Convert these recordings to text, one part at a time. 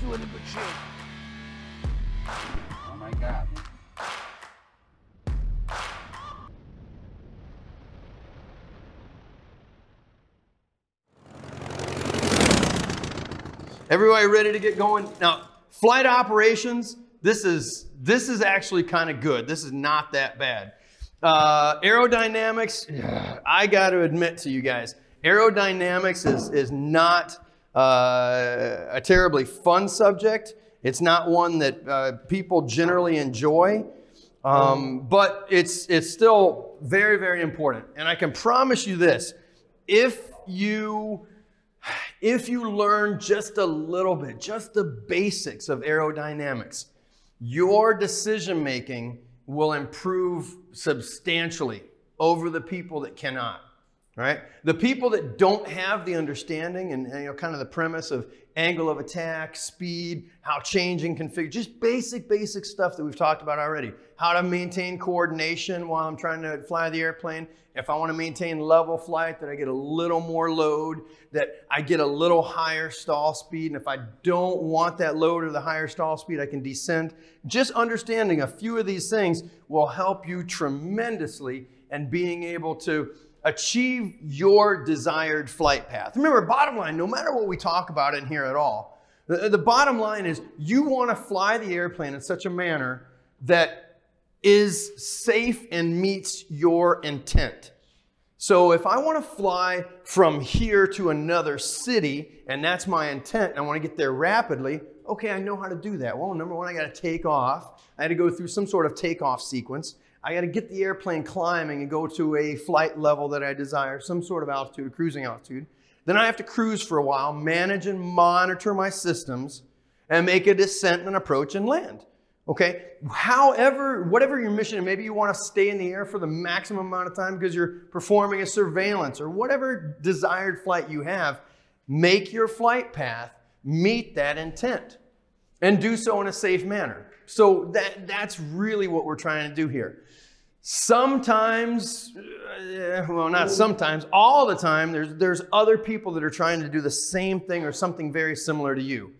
still in good shape. Oh my God. Everybody ready to get going? Now, flight operations, this is actually kind of good. This is not that bad. Aerodynamics, I got to admit to you guys, aerodynamics is not a terribly fun subject. It's not one that people generally enjoy, but it's still very, very important. And I can promise you this, if you learn just a little bit, just the basics of aerodynamics, your decision making will improve substantially over the people that cannot, right? The people that don't have the understanding and kind of the premise of angle of attack, speed, how changing configure, just basic stuff that we've talked about already. How to maintain coordination while I'm trying to fly the airplane. If I want to maintain level flight, that I get a little more load, that I get a little higher stall speed. And if I don't want that load or the higher stall speed, I can descend. Just understanding a few of these things will help you tremendously in being able to achieve your desired flight path. Remember, bottom line, no matter what we talk about in here at all, the bottom line is you want to fly the airplane in such a manner that is safe and meets your intent. So if I want to fly from here to another city, and that's my intent, and I want to get there rapidly, okay, I know how to do that. Well, number one, I got to take off. I had to go through some sort of takeoff sequence. I got to get the airplane climbing and go to a flight level that I desire, some sort of altitude, cruising altitude. Then I have to cruise for a while, manage and monitor my systems, and make a descent and approach and land. Okay, however, whatever your mission, and maybe you want to stay in the air for the maximum amount of time because you're performing a surveillance or whatever desired flight you have, make your flight path meet that intent and do so in a safe manner. So that's really what we're trying to do here. Sometimes, well, not sometimes, all the time, there's other people that are trying to do the same thing or something very similar to you.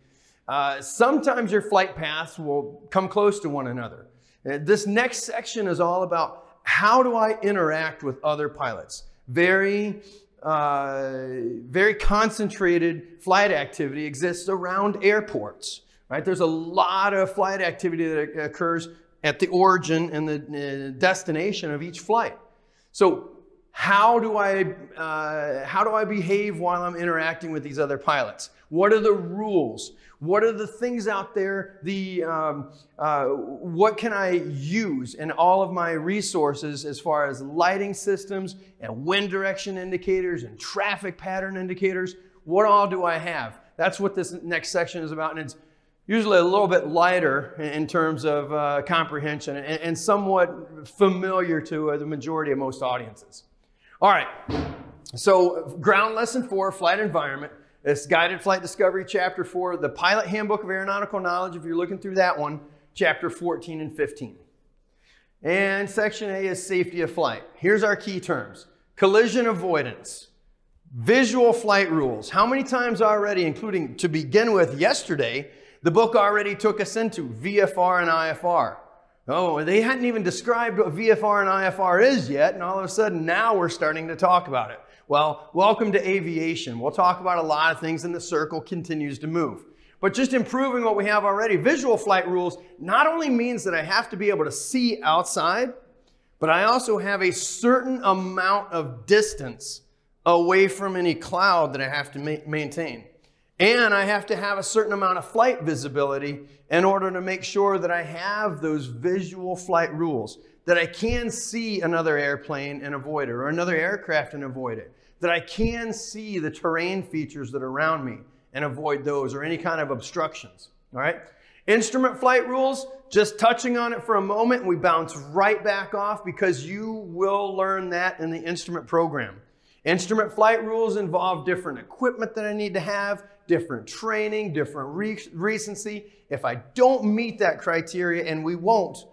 Sometimes your flight paths will come close to one another. This next section is all about how do I interact with other pilots. Very concentrated flight activity exists around airports, right? There's a lot of flight activity that occurs at the origin and the destination of each flight. So how do I behave while I'm interacting with these other pilots? What are the rules? What are the things out there? What can I use in all of my resources as far as lighting systems and wind direction indicators and traffic pattern indicators? What all do I have? That's what this next section is about, and it's usually a little bit lighter in terms of comprehension and somewhat familiar to the majority of most audiences. All right, so ground lesson 4, flight environment. It's Guided Flight Discovery, Chapter 4, the Pilot Handbook of Aeronautical Knowledge, if you're looking through that one, Chapter 14 and 15. And Section A is Safety of Flight. Here's our key terms. Collision avoidance, visual flight rules. How many times already, including to begin with yesterday, the book already took us into VFR and IFR. Oh, they hadn't even described what VFR and IFR is yet, and all of a sudden now we're starting to talk about it. Well, welcome to aviation. We'll talk about a lot of things and the circle continues to move. But just improving what we have already, visual flight rules not only means that I have to be able to see outside, but I also have a certain amount of distance away from any cloud that I have to maintain. And I have to have a certain amount of flight visibility in order to make sure that I have those visual flight rules, that I can see another airplane and avoid it, or another aircraft and avoid it, that I can see the terrain features that are around me and avoid those or any kind of obstructions, all right? Instrument flight rules, just touching on it for a moment, and we bounce right back off because you will learn that in the instrument program. Instrument flight rules involve different equipment that I need to have, different training, different recency. If I don't meet that criteria, and we won't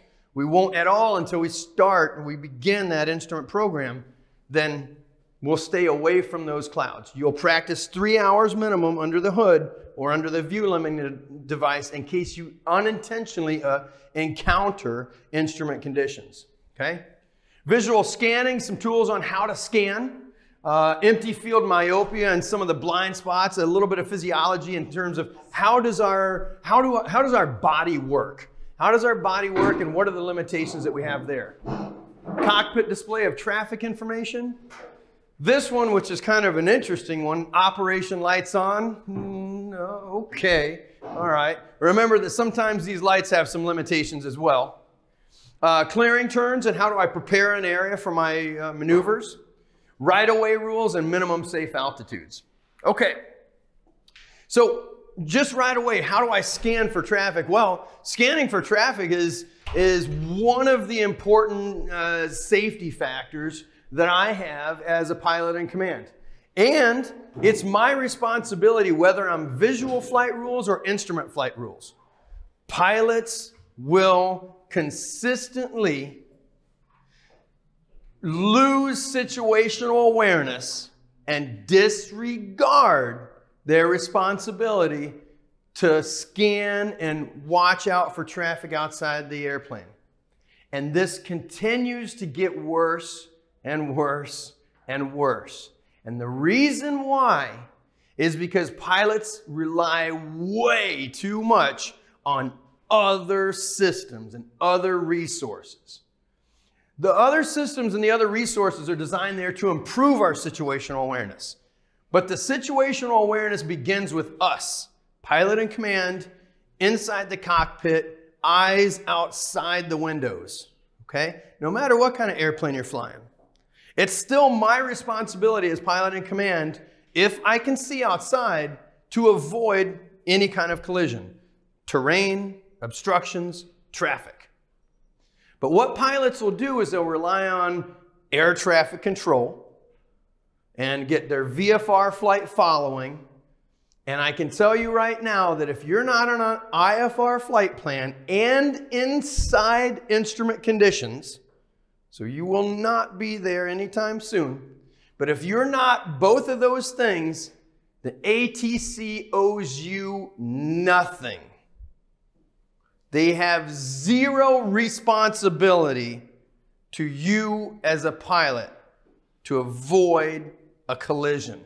at all until we start and we begin that instrument program, then will stay away from those clouds. You'll practice 3 hours minimum under the hood or under the view limiting device in case you unintentionally encounter instrument conditions, okay? Visual scanning, some tools on how to scan. Empty field myopia and some of the blind spots, a little bit of physiology in terms of how does our body work? How does our body work and what are the limitations that we have there? Cockpit display of traffic information. This one, which is kind of an interesting one, operation lights on. Okay, all right. Remember that sometimes these lights have some limitations as well. Clearing turns and how do I prepare an area for my maneuvers. Right-of-way rules and minimum safe altitudes. Okay, so just right away, how do I scan for traffic? Well, scanning for traffic is one of the important safety factors that I have as a pilot in command. And it's my responsibility whether I'm visual flight rules or instrument flight rules. Pilots will consistently lose situational awareness and disregard their responsibility to scan and watch out for traffic outside the airplane. And this continues to get worse and worse and worse. And the reason why is because pilots rely way too much on other systems and other resources. The other systems and the other resources are designed there to improve our situational awareness. But the situational awareness begins with us, pilot in command, inside the cockpit, eyes outside the windows, okay? No matter what kind of airplane you're flying. It's still my responsibility as pilot in command, if I can see outside, to avoid any kind of collision, terrain, obstructions, traffic. But what pilots will do is they'll rely on air traffic control and get their VFR flight following. And I can tell you right now that if you're not on an IFR flight plan and inside instrument conditions, so you will not be there anytime soon, but if you're not both of those things, the ATC owes you nothing. They have zero responsibility to you as a pilot to avoid a collision.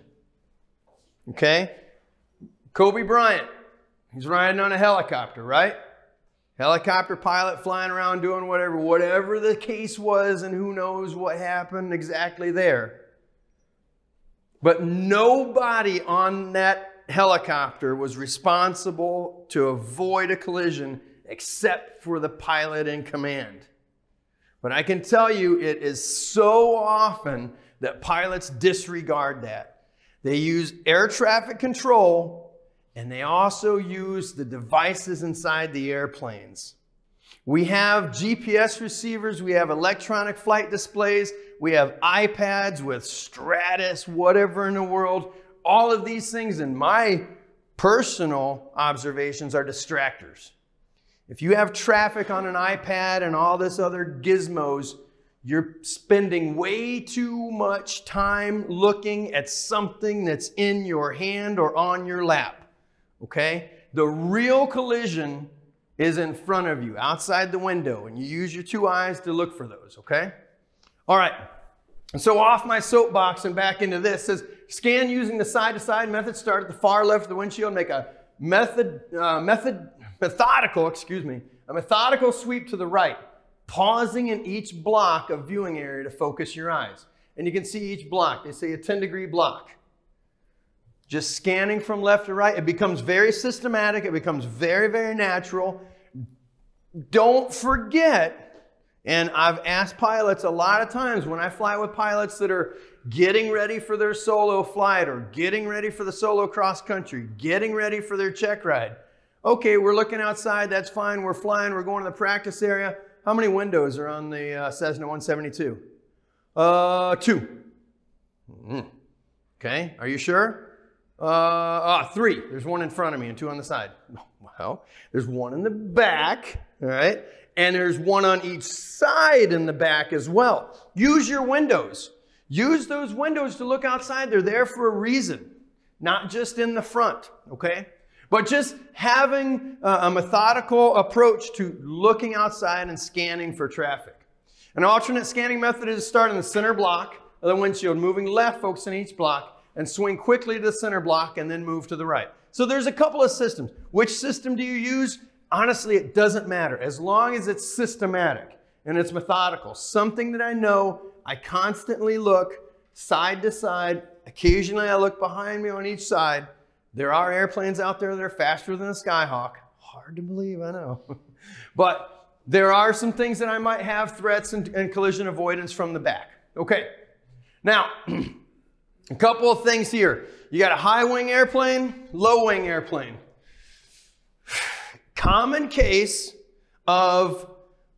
Okay? Kobe Bryant, he's riding on a helicopter, right? Helicopter pilot flying around doing whatever the case was, and who knows what happened exactly there. But nobody on that helicopter was responsible to avoid a collision except for the pilot in command. But I can tell you it is so often that pilots disregard that. They use air traffic control and they also use the devices inside the airplanes. We have GPS receivers, we have electronic flight displays, we have iPads with Stratus, whatever in the world. All of these things, in my personal observations, are distractors. If you have traffic on an iPad and all this other gizmos, you're spending way too much time looking at something that's in your hand or on your lap, okay? The real collision is in front of you, outside the window, and you use your two eyes to look for those, okay? All right, and so off my soapbox and back into this, says scan using the side-to-side method. Start at the far left of the windshield, make a methodical sweep to the right, pausing in each block of viewing area to focus your eyes. And you can see each block. They say a 10-degree block. Just scanning from left to right. It becomes very systematic. It becomes very, very natural. Don't forget, and I've asked pilots a lot of times when I fly with pilots that are getting ready for their solo flight or getting ready for the solo cross country, getting ready for their check ride. Okay, we're looking outside, that's fine, we're flying, we're going to the practice area. How many windows are on the Cessna 172? 2. Okay, are you sure? 3. There's one in front of me and 2 on the side. Well, there's one in the back, all right? And there's one on each side in the back as well. Use your windows. Use those windows to look outside. They're there for a reason, not just in the front, okay? But just having a methodical approach to looking outside and scanning for traffic. An alternate scanning method is to start in the center block of the windshield, moving left, focusing each block, and swing quickly to the center block and then move to the right. So there's a couple of systems. Which system do you use? Honestly, it doesn't matter as long as it's systematic and it's methodical. Something that I know, I constantly look side to side. Occasionally I look behind me on each side. There are airplanes out there that are faster than a Skyhawk. Hard to believe, I know. But there are some things that I might have threats and collision avoidance from the back. Okay, now, a couple of things here. You got a high wing airplane, low wing airplane. Common case of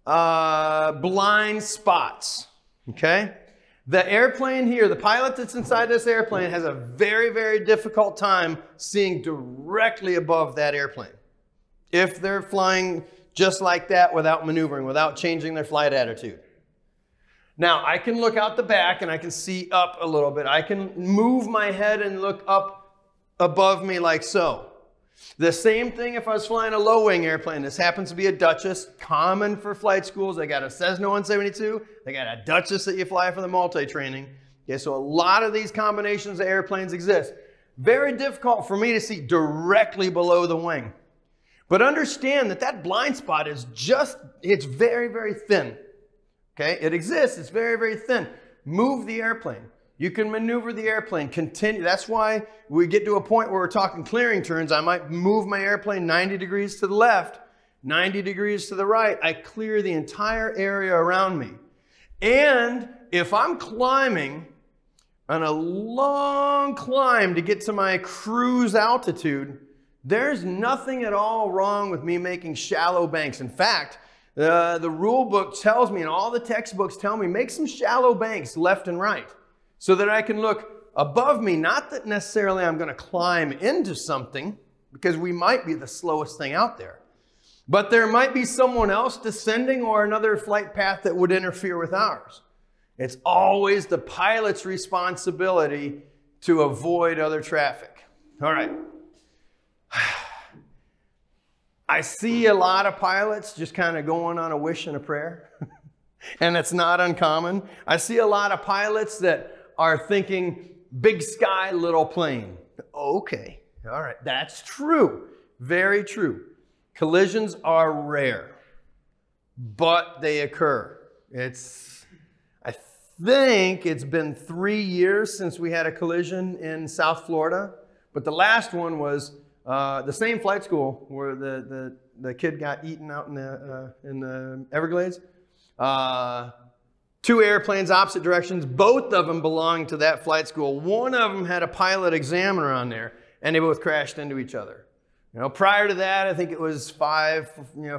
blind spots, okay? The airplane here, the pilot that's inside this airplane has a very, very difficult time seeing directly above that airplane if they're flying just like that without maneuvering, without changing their flight attitude. Now, I can look out the back and I can see up a little bit. I can move my head and look up above me like so. The same thing if I was flying a low-wing airplane. This happens to be a Duchess, common for flight schools. They got a Cessna 172. They got a Duchess that you fly for the multi-training. Okay, so a lot of these combinations of airplanes exist. Very difficult for me to see directly below the wing. But understand that that blind spot is it's very, very thin. Okay, it exists, it's very, very thin. Move the airplane. You can maneuver the airplane, continue. That's why we get to a point where we're talking clearing turns. I might move my airplane 90 degrees to the left, 90 degrees to the right. I clear the entire area around me. And if I'm climbing on a long climb to get to my cruise altitude, there's nothing at all wrong with me making shallow banks. In fact, the rule book tells me, and all the textbooks tell me, make some shallow banks left and right so that I can look above me. Not that necessarily I'm going to climb into something, because we might be the slowest thing out there. But there might be someone else descending or another flight path that would interfere with ours. It's always the pilot's responsibility to avoid other traffic. All right. I see a lot of pilots just kind of going on a wish and a prayer. And it's not uncommon. I see a lot of pilots that are thinking big sky, little plane. Okay, all right, that's true. Very true. Collisions are rare, but they occur. I think it's been 3 years since we had a collision in South Florida, but the last one was the same flight school where the kid got eaten out in the Everglades. Two airplanes, opposite directions. Both of them belonged to that flight school. One of them had a pilot examiner on there, and they both crashed into each other. You know, prior to that, I think it was 4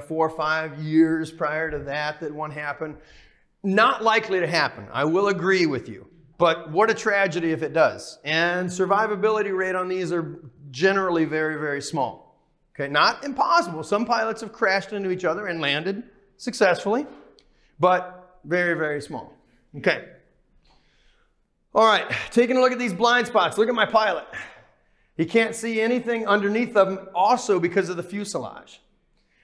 or 5 years prior to that one happened. Not likely to happen. I will agree with you. But what a tragedy if it does. And survivability rate on these are generally very, very small. Okay, not impossible. Some pilots have crashed into each other and landed successfully, but very, very small. Okay. All right, taking a look at these blind spots. Look at my pilot. He can't see anything underneath them also because of the fuselage.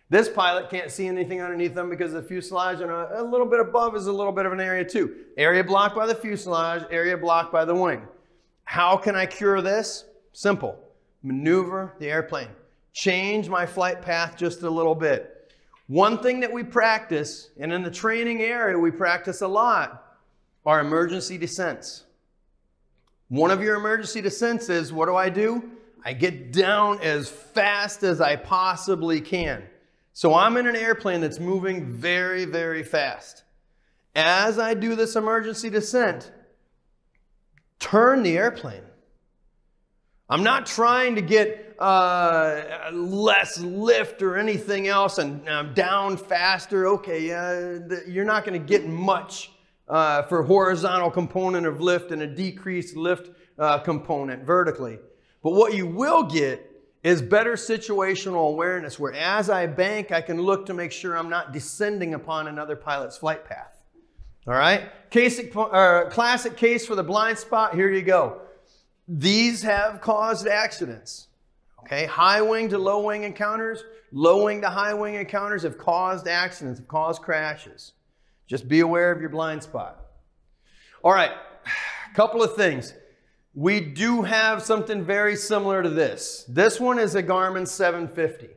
This pilot can't see anything underneath them because of the fuselage, and a little bit above is a little bit of an area too. Area blocked by the fuselage, area blocked by the wing. How can I cure this? Simple. Maneuver the airplane. Change my flight path just a little bit. One thing that we practice, and in the training area we practice a lot, are emergency descents. One of your emergency descents is, what do? I get down as fast as I possibly can. So I'm in an airplane that's moving very, very fast. As I do this emergency descent, turn the airplane. I'm not trying to get less lift or anything else and down faster. Okay, you're not going to get much for horizontal component of lift and a decreased lift component vertically. But what you will get is better situational awareness, where as I bank, I can look to make sure I'm not descending upon another pilot's flight path. All right? Classic case for the blind spot, here you go. These have caused accidents. Okay? High wing to low wing encounters, low wing to high wing encounters have caused accidents, have caused crashes. Just be aware of your blind spot. All right, a couple of things. We do have something very similar to this. This one is a Garmin 750.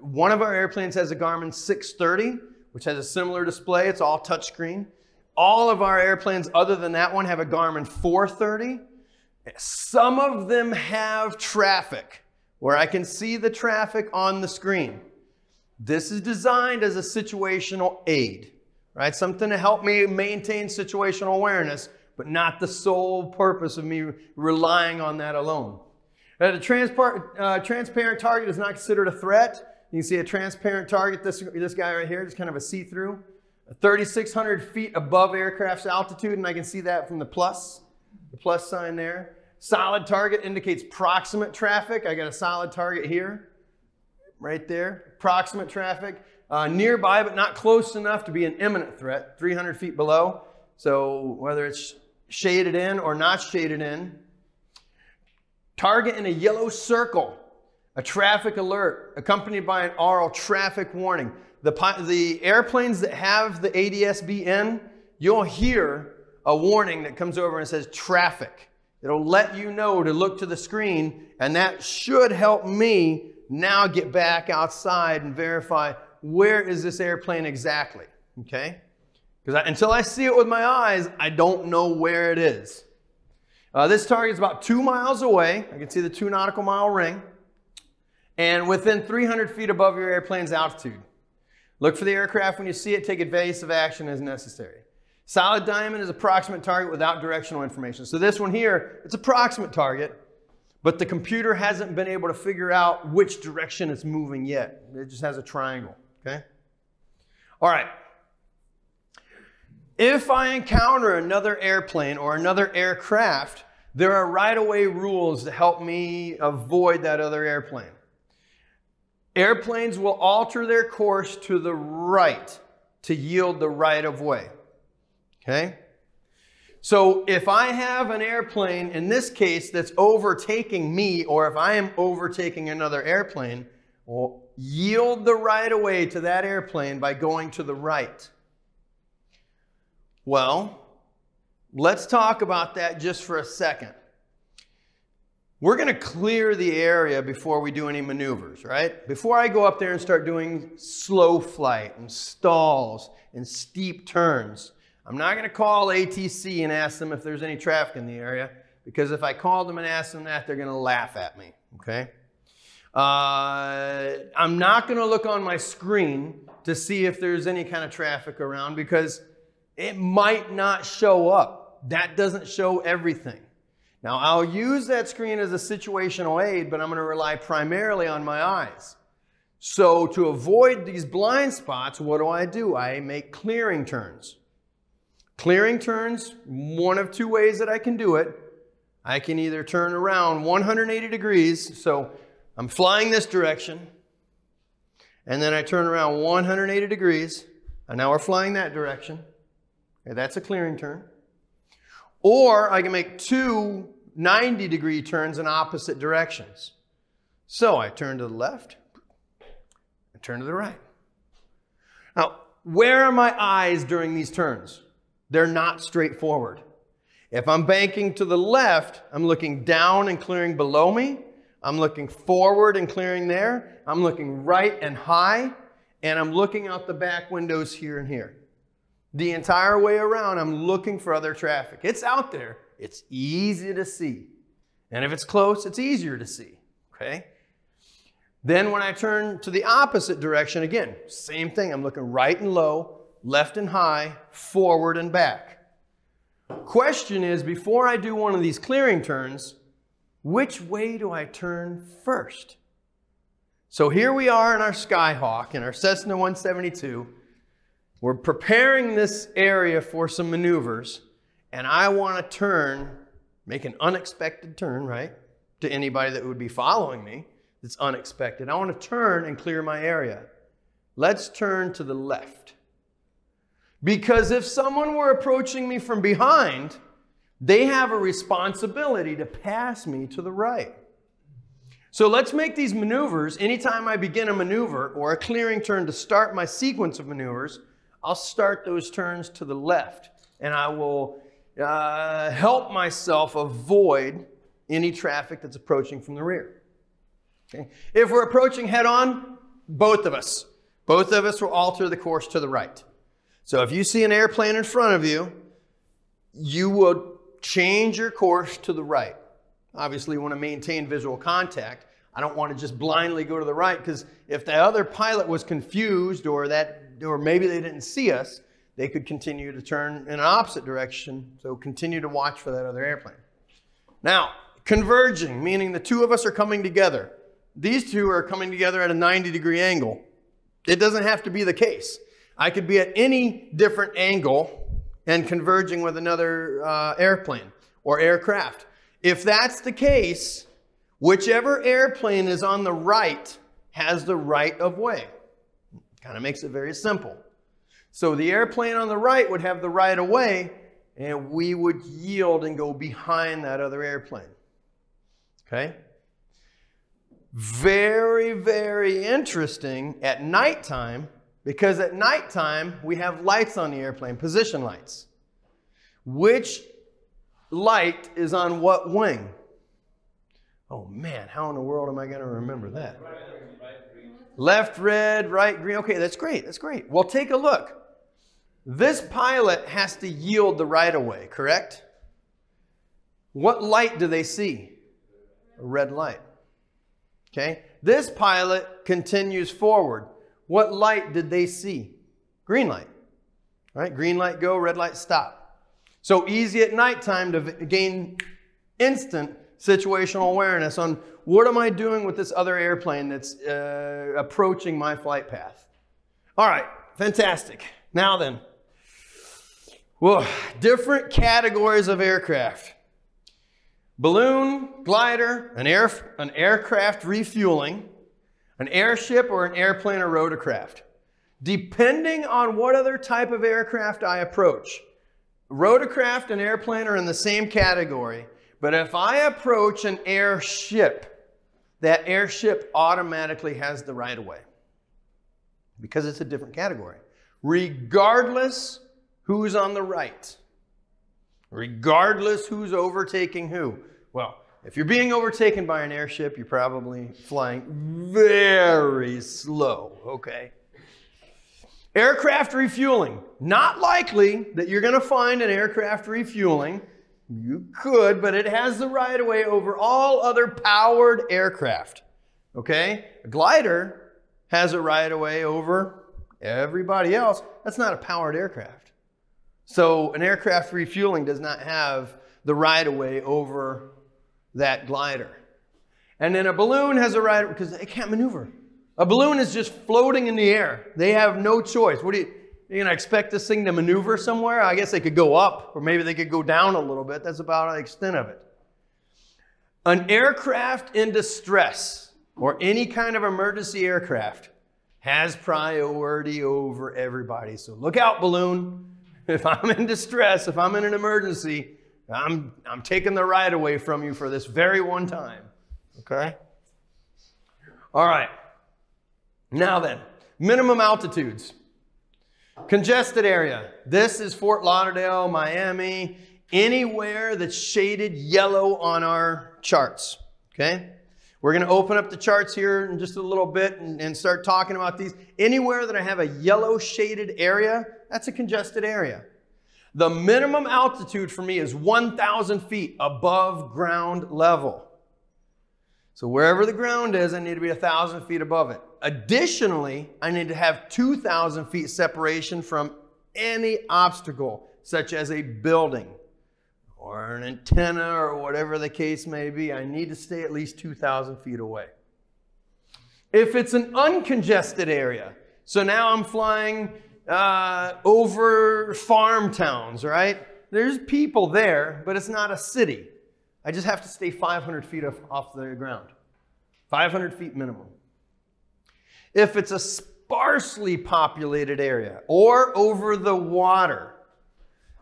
One of our airplanes has a Garmin 630, which has a similar display. It's all touchscreen. All of our airplanes other than that one have a Garmin 430. Some of them have traffic, where I can see the traffic on the screen. This is designed as a situational aid, right? Something to help me maintain situational awareness, but not the sole purpose of me relying on that alone. The transparent target is not considered a threat. You can see a transparent target, this guy right here, just kind of a see-through. 3,600 feet above aircraft's altitude, and I can see that from the plus sign there. Solid target indicates proximate traffic. I got a solid target here, right there. Proximate traffic. Nearby, but not close enough to be an imminent threat, 300 feet below. So whether it's shaded in or not shaded in. Target in a yellow circle, a traffic alert, accompanied by an oral traffic warning. The airplanes that have the ADS-B in, you'll hear a warning that comes over and says traffic. It'll let you know to look to the screen, and that should help me now get back outside and verify where is this airplane exactly, okay? Because until I see it with my eyes, I don't know where it is. This target is about 2 miles away. I can see the 2 nautical mile ring. And within 300 feet above your airplane's altitude. Look for the aircraft when you see it. Take evasive action as necessary. Solid diamond is approximate target without directional information. So this one here, it's approximate target, but the computer hasn't been able to figure out which direction it's moving yet. It just has a triangle, okay? All right. If I encounter another airplane or another aircraft, there are right-of-way rules to help me avoid that other airplane. Airplanes will alter their course to the right to yield the right-of-way. Okay? So if I have an airplane, in this case, that's overtaking me, or if I am overtaking another airplane, well, yield the right-of-way to that airplane by going to the right. Well, let's talk about that just for a second. We're going to clear the area before we do any maneuvers, right? Before I go up there and start doing slow flight and stalls and steep turns, I'm not going to call ATC and ask them if there's any traffic in the area, because if I called them and asked them that, they're going to laugh at me, okay? I'm not going to look on my screen to see if there's any kind of traffic around, because it might not show up. That doesn't show everything. Now, I'll use that screen as a situational aid, but I'm going to rely primarily on my eyes. So to avoid these blind spots, what do? I make clearing turns. Clearing turns, one of two ways that I can do it. I can either turn around 180 degrees, so I'm flying this direction, and then I turn around 180 degrees, and now we're flying that direction. Okay, that's a clearing turn. Or I can make two 90-degree turns in opposite directions. So I turn to the left, I turn to the right. Now, where are my eyes during these turns? They're not straightforward. If I'm banking to the left, I'm looking down and clearing below me. I'm looking forward and clearing there. I'm looking right and high, and I'm looking out the back windows here and here. The entire way around, I'm looking for other traffic. It's out there. It's easy to see. And if it's close, it's easier to see, okay? Then when I turn to the opposite direction, again, same thing. I'm looking right and low, left and high, forward and back. Question is, before I do one of these clearing turns, which way do I turn first? So here we are in our Skyhawk, in our Cessna 172. We're preparing this area for some maneuvers, and I want to turn, make an unexpected turn, right? To anybody that would be following me, it's unexpected. I want to turn and clear my area. Let's turn to the left. Because if someone were approaching me from behind, they have a responsibility to pass me to the right. So let's make these maneuvers. Anytime I begin a maneuver or a clearing turn to start my sequence of maneuvers, I'll start those turns to the left, and I will help myself avoid any traffic that's approaching from the rear. Okay? If we're approaching head-on, both of us will alter the course to the right. So if you see an airplane in front of you, you will change your course to the right. Obviously, you want to maintain visual contact. I don't want to just blindly go to the right, because if the other pilot was confused or maybe they didn't see us, they could continue to turn in an opposite direction. So continue to watch for that other airplane. Now, converging, meaning the two of us are coming together. These two are coming together at a 90-degree angle. It doesn't have to be the case. I could be at any different angle and converging with another airplane or aircraft. If that's the case, whichever airplane is on the right has the right of way. Kind of makes it very simple. So the airplane on the right would have the right of way, and we would yield and go behind that other airplane. Okay? Very, very interesting at nighttime, because at nighttime we have lights on the airplane, position lights. Which light is on what wing? Oh man, how in the world am I going to remember that? Left red, right green. Okay, that's great, that's great. Well, take a look. This pilot has to yield the right-of-way, correct? What light do they see? A red light. Okay, this pilot continues forward. What light did they see? Green light. All right, green light go, red light stop. So easy at nighttime to gain instant situational awareness on what am I doing with this other airplane that's approaching my flight path. All right, fantastic. Now then, whoa, different categories of aircraft. Balloon, glider, an aircraft refueling, an airship, or an airplane or rotorcraft. Depending on what other type of aircraft I approach, rotorcraft and airplane are in the same category, but if I approach an airship, that airship automatically has the right of way because it's a different category, regardless who's on the right, regardless who's overtaking who. Well, if you're being overtaken by an airship, you're probably flying very slow, okay? Aircraft refueling. Not likely that you're going to find an aircraft refueling. You could, but it has the right of way over all other powered aircraft, okay? A glider has a right of way over everybody else. That's not a powered aircraft. So an aircraft refueling does not have the right of way over that glider. And then a balloon has a right, because it can't maneuver. A balloon is just floating in the air. They have no choice. What are you going to expect this thing to maneuver somewhere? I guess they could go up, or maybe they could go down a little bit. That's about the extent of it. An aircraft in distress, or any kind of emergency aircraft, has priority over everybody. So look out, balloon. If I'm in distress, if I'm in an emergency, I'm taking the right away from you for this very one time. Okay? All right. Now then, minimum altitudes. Congested area. This is Fort Lauderdale, Miami, anywhere that's shaded yellow on our charts. Okay? We're going to open up the charts here in just a little bit and start talking about these. Anywhere that I have a yellow shaded area, that's a congested area. The minimum altitude for me is 1,000 feet above ground level. So wherever the ground is, I need to be 1,000 feet above it. Additionally, I need to have 2,000 feet separation from any obstacle, such as a building or an antenna or whatever the case may be. I need to stay at least 2,000 feet away. If it's an uncongested area, so now I'm flying over farm towns, right? There's people there, but it's not a city. I just have to stay 500 feet off the ground. 500 feet minimum. If it's a sparsely populated area or over the water,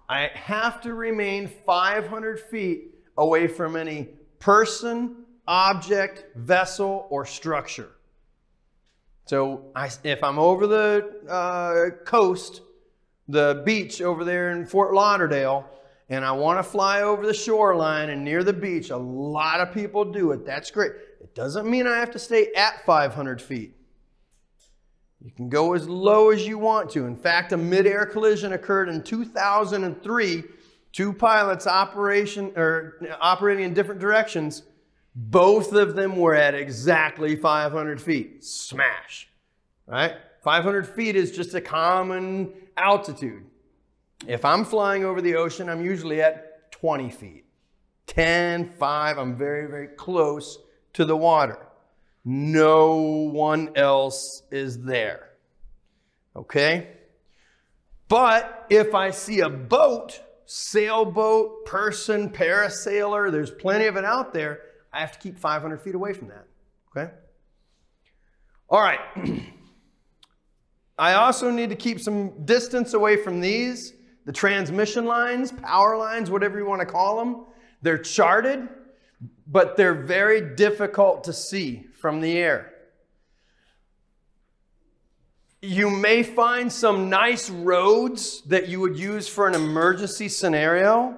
I have to remain 500 feet away from any person, object, vessel, or structure. So if I'm over the coast, the beach over there in Fort Lauderdale, and I want to fly over the shoreline and near the beach, a lot of people do it. That's great. It doesn't mean I have to stay at 500 feet. You can go as low as you want to. In fact, a mid-air collision occurred in 2003. Two pilots operating in different directions. Both of them were at exactly 500 feet. Smash. Right? 500 feet is just a common altitude. If I'm flying over the ocean, I'm usually at 20 feet. 10, 5, I'm very, very close to the water. No one else is there. Okay? But if I see a boat, sailboat, person, parasailer, there's plenty of it out there, I have to keep 500 feet away from that. Okay? All right. I also need to keep some distance away from these. The transmission lines, power lines, whatever you want to call them. They're charted, but they're very difficult to see from the air. You may find some nice roads that you would use for an emergency scenario.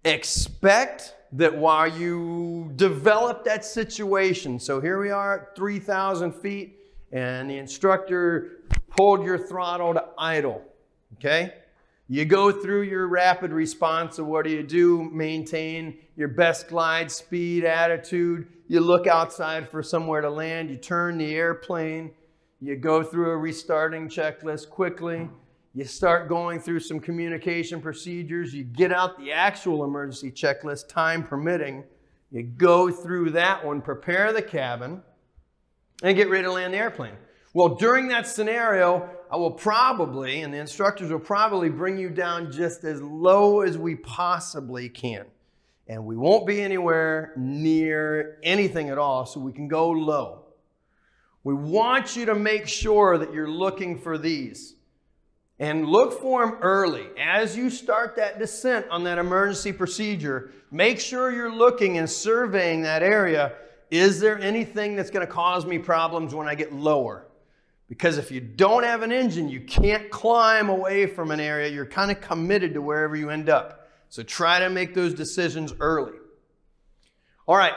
Expect that while you develop that situation, so here we are at 3,000 feet and the instructor pulled your throttle to idle, okay? You go through your rapid response, so what do? Maintain your best glide speed, attitude. You look outside for somewhere to land. You turn the airplane. You go through a restarting checklist quickly. You start going through some communication procedures. You get out the actual emergency checklist, time permitting. You go through that one, prepare the cabin, and get ready to land the airplane. Well, during that scenario, I will probably, and the instructors will probably bring you down just as low as we possibly can. And we won't be anywhere near anything at all, so we can go low. We want you to make sure that you're looking for these. And look for them early. As you start that descent on that emergency procedure, make sure you're looking and surveying that area. Is there anything that's going to cause me problems when I get lower? Because if you don't have an engine, you can't climb away from an area. You're kind of committed to wherever you end up. So try to make those decisions early. All right.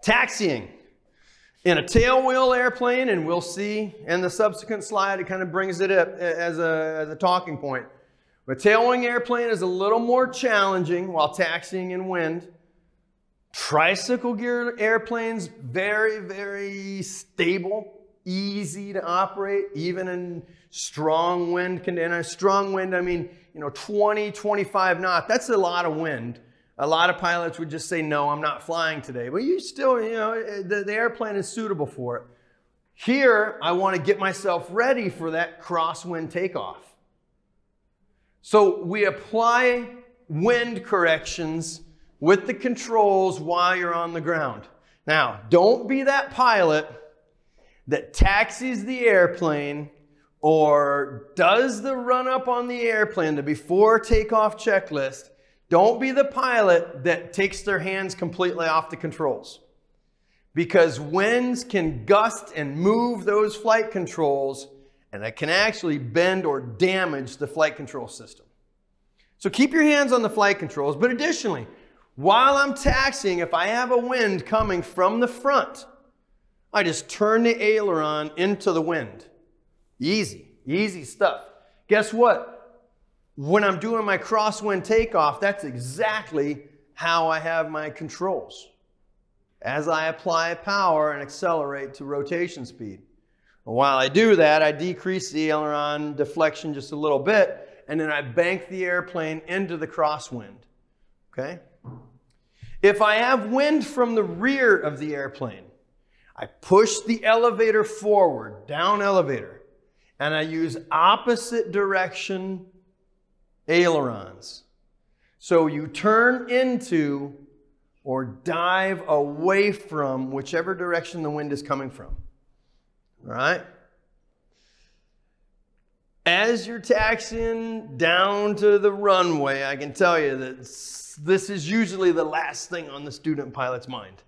Taxiing. In a tailwheel airplane, and we'll see in the subsequent slide, it kind of brings it up as a talking point. But tailwing airplane is a little more challenging while taxiing in wind. Tricycle gear airplanes, very, very stable. Easy to operate, even in strong wind. And a strong wind, I mean, 20, 25 knots. That's a lot of wind. A lot of pilots would just say, no, I'm not flying today. But you still, the airplane is suitable for it. Here, I want to get myself ready for that crosswind takeoff. So we apply wind corrections with the controls while you're on the ground. Now, don't be that pilot that taxis the airplane or does the run-up on the airplane, the before takeoff checklist. Don't be the pilot that takes their hands completely off the controls. Because winds can gust and move those flight controls, and it can actually bend or damage the flight control system. So keep your hands on the flight controls, but additionally, while I'm taxiing, if I have a wind coming from the front, I just turn the aileron into the wind. Easy, easy stuff. Guess what? When I'm doing my crosswind takeoff, that's exactly how I have my controls. As I apply power and accelerate to rotation speed. And while I do that, I decrease the aileron deflection just a little bit, and then I bank the airplane into the crosswind. Okay? If I have wind from the rear of the airplane, I push the elevator forward, down elevator, and I use opposite direction ailerons. So you turn into or dive away from whichever direction the wind is coming from. All right? As you're taxiing down to the runway, I can tell you that this is usually the last thing on the student pilot's mind.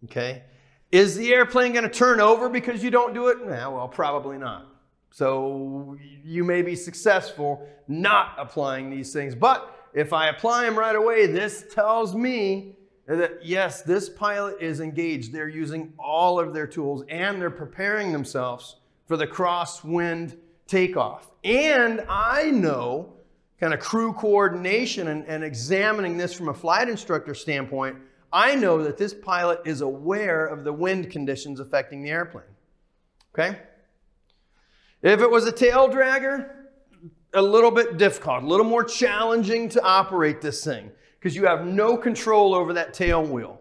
Okay? Is the airplane going to turn over because you don't do it? Nah, well, probably not. So you may be successful not applying these things. But if I apply them right away, this tells me that yes, this pilot is engaged. They're using all of their tools and they're preparing themselves for the crosswind takeoff. And I know, kind of crew coordination and examining this from a flight instructor standpoint, I know that this pilot is aware of the wind conditions affecting the airplane. Okay? If it was a tail dragger, a little bit difficult, a little more challenging to operate this thing because you have no control over that tail wheel.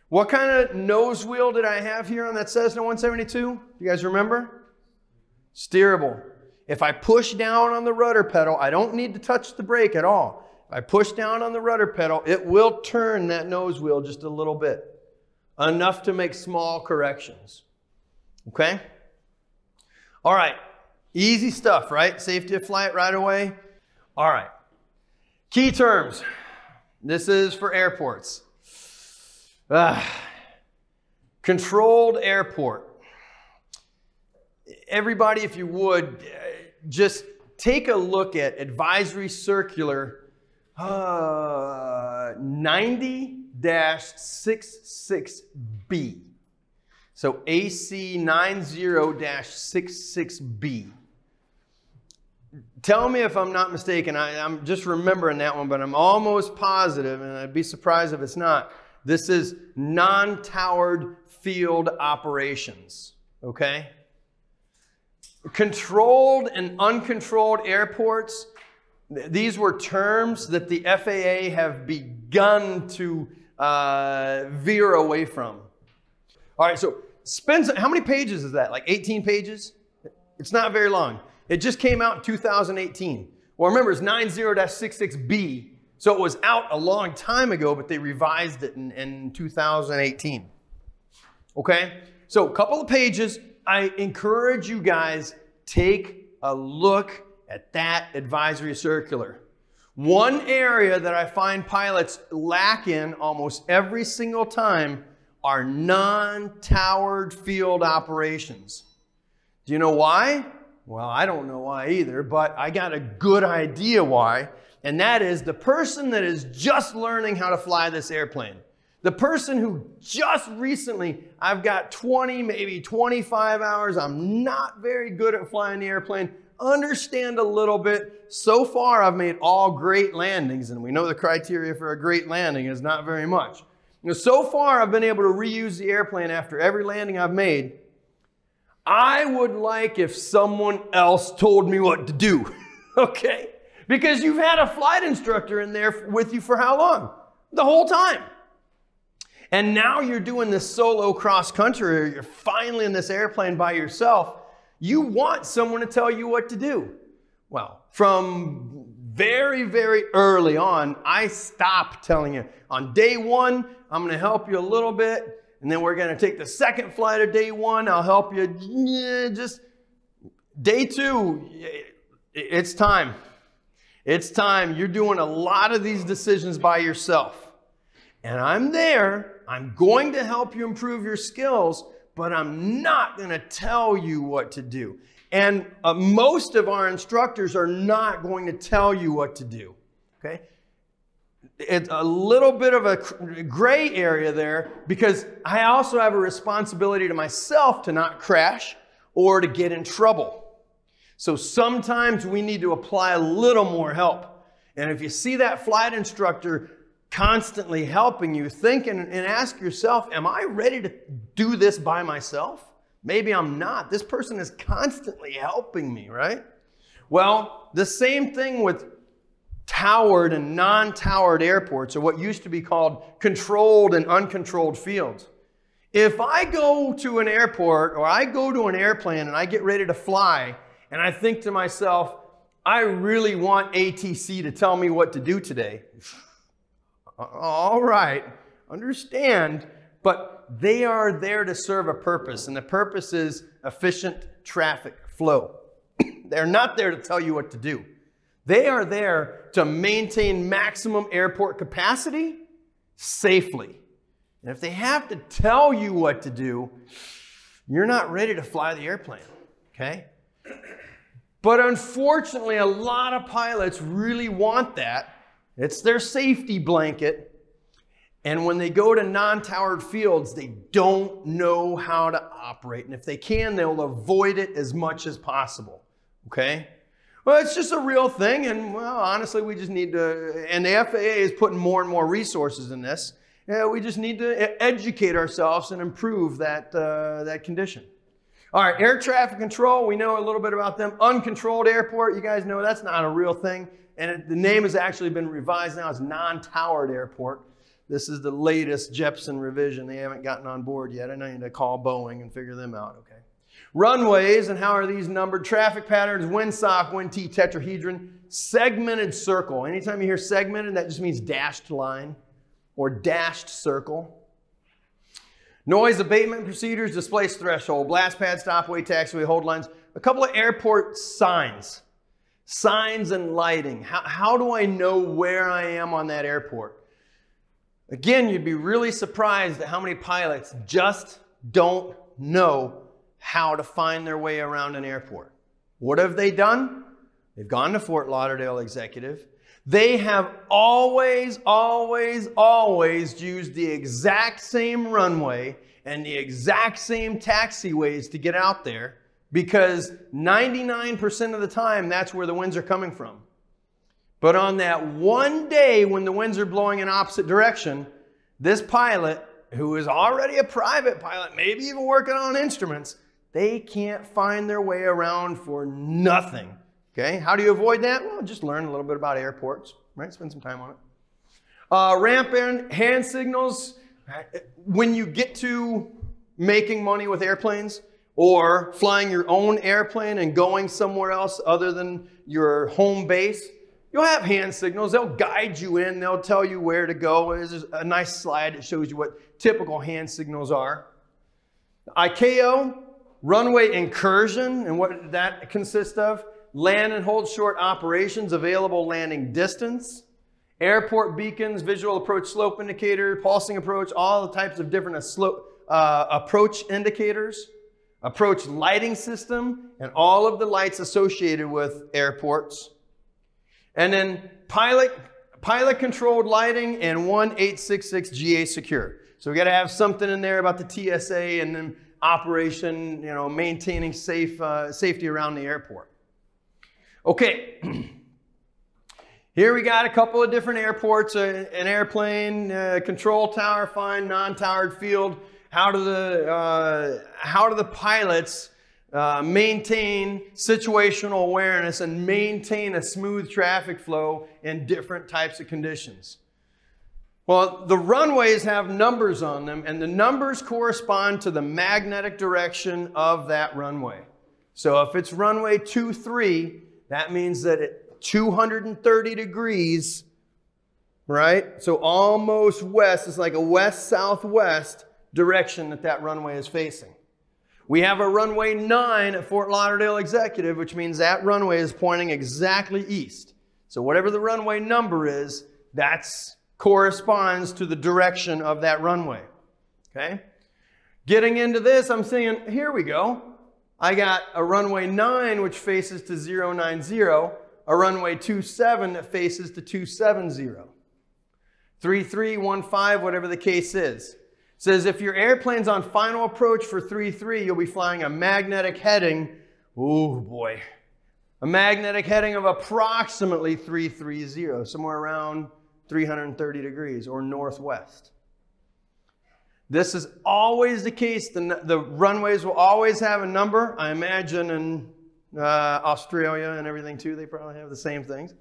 What kind of nose wheel did I have here on that Cessna 172? You guys remember? Steerable. If I push down on the rudder pedal, I don't need to touch the brake at all. If I push down on the rudder pedal, it will turn that nose wheel just a little bit. Enough to make small corrections. Okay? All right. Easy stuff, right? Safety of flight right away. All right. Key terms. This is for airports. Controlled airport. Everybody, if you would, just take a look at Advisory Circular 90-66B. So AC 90-66B. Tell me if I'm not mistaken. I'm just remembering that one, but I'm almost positive, and I'd be surprised if it's not. This is non-towered field operations, okay? Controlled and uncontrolled airports, these were terms that the FAA have begun to veer away from. All right, so how many pages is that? Like 18 pages? It's not very long. It just came out in 2018. Well, remember, it's 90-66B, so it was out a long time ago, but they revised it in 2018. Okay? So a couple of pages. I encourage you guys, take a look at that advisory circular. One area that I find pilots lack in almost every single time are non-towered field operations. Do you know why? Well, I don't know why either, but I got a good idea why, and that is the person that is just learning how to fly this airplane. The person who just recently, I've got 20, maybe 25 hours, I'm not very good at flying the airplane, understand a little bit. So far, I've made all great landings, and we know the criteria for a great landing is not very much. You know, so far, I've been able to reuse the airplane after every landing I've made. I would like if someone else told me what to do, okay? Because you've had a flight instructor in there with you for how long? The whole time. And now you're doing this solo cross country, or you're finally in this airplane by yourself. You want someone to tell you what to do. Well, from very, very early on, I stopped telling you. On day one, I'm going to help you a little bit. And then we're going to take the second flight of day one. I'll help you. Just day two, it's time. It's time. You're doing a lot of these decisions by yourself. And I'm there. I'm going to help you improve your skills, but I'm not going to tell you what to do. And most of our instructors are not going to tell you what to do. Okay? It's a little bit of a gray area there because I also have a responsibility to myself to not crash or to get in trouble. So sometimes we need to apply a little more help. And if you see that flight instructor constantly helping you, think and ask yourself, am I ready to do this by myself? Maybe I'm not. This person is constantly helping me, right? Well, the same thing with towered and non-towered airports, or what used to be called controlled and uncontrolled fields. If I go to an airport or I go to an airplane and I get ready to fly and I think to myself, I really want ATC to tell me what to do today. All right, understand, but they are there to serve a purpose, and the purpose is efficient traffic flow. They're not there to tell you what to do. They are there to maintain maximum airport capacity safely. And if they have to tell you what to do, you're not ready to fly the airplane, okay? But unfortunately, a lot of pilots really want that. It's their safety blanket. And when they go to non-towered fields, they don't know how to operate. And if they can, they'll avoid it as much as possible, okay? Well, it's just a real thing. And well, honestly, we just need to, and the FAA is putting more and more resources in this. We just need to educate ourselves and improve that, that condition. All right, air traffic control, we know a little bit about them. Uncontrolled airport, you guys know that's not a real thing. And the name has actually been revised now as non-towered airport. This is the latest Jepson revision. They haven't gotten on board yet. I need to call Boeing and figure them out, okay? Runways, and how are these numbered? Traffic patterns, windsock, wind T, tetrahedron, segmented circle. Anytime you hear segmented, that just means dashed line or dashed circle. Noise abatement procedures, displace threshold, blast pad, stopway, taxiway, hold lines. A couple of airport signs. Signs and lighting. How do I know where I am on that airport? Again, you'd be really surprised at how many pilots just don't know how to find their way around an airport. What have they done? They've gone to Fort Lauderdale Executive. They have always used the exact same runway and the exact same taxiways to get out there because 99% of the time, that's where the winds are coming from. But on that one day when the winds are blowing in opposite direction, this pilot, who is already a private pilot, maybe even working on instruments, they can't find their way around for nothing. Okay, how do you avoid that? Well, just learn a little bit about airports, right? Spend some time on it. Ramp and hand signals. When you get to making money with airplanes or flying your own airplane and going somewhere else other than your home base, you'll have hand signals. They'll guide you in. They'll tell you where to go. There's a nice slide that shows you what typical hand signals are. ICAO, runway incursion, and what that consists of. Land and hold short operations, available landing distance. Airport beacons, visual approach slope indicator, pulsing approach, all the types of different approach indicators. Approach lighting system, and all of the lights associated with airports. And then pilot-controlled lighting and 1866 GA secure. So we got to have something in there about the TSA and then operation, you know, maintaining safety around the airport. Okay, here we got a couple of different airports, an airplane, control tower, fine, non-towered field. How do the pilots maintain situational awareness and maintain a smooth traffic flow in different types of conditions? Well, the runways have numbers on them, and the numbers correspond to the magnetic direction of that runway. So if it's runway 23, that means that at 230 degrees, right? So almost west, it's like a west-southwest direction that runway is facing. We have a runway 9 at Fort Lauderdale Executive, which means that runway is pointing exactly east. So whatever the runway number is, that corresponds to the direction of that runway, okay? Getting into this, I'm saying, here we go. I got a runway 9, which faces to 090, a runway 27 that faces to 270. 3315, whatever the case is. Says if your airplane's on final approach for 33, you'll be flying a magnetic heading, oh boy, a magnetic heading of approximately 330, somewhere around 330 degrees or northwest. This is always the case. The runways will always have a number. I imagine in Australia and everything too, they probably have the same things.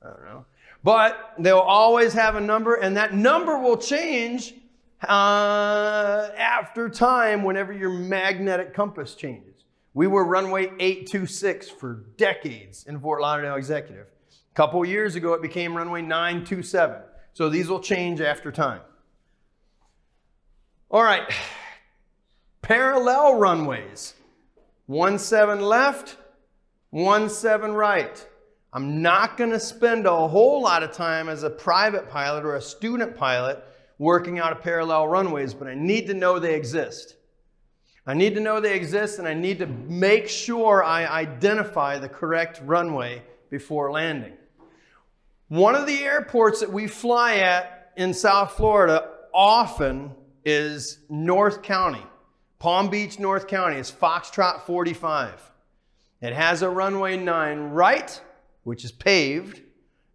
I don't know. But they'll always have a number, and that number will change after time whenever your magnetic compass changes. We were runway 826 for decades in Fort Lauderdale Executive. A couple years ago, it became runway 927. So these will change after time. All right, parallel runways. 17 left, 17 right. I'm not going to spend a whole lot of time as a private pilot or a student pilot working out of parallel runways, but I need to know they exist. I need to know they exist, and I need to make sure I identify the correct runway before landing. One of the airports that we fly at in South Florida often is North County. Palm Beach, North County is Foxtrot 45. It has a runway 9 right, which is paved,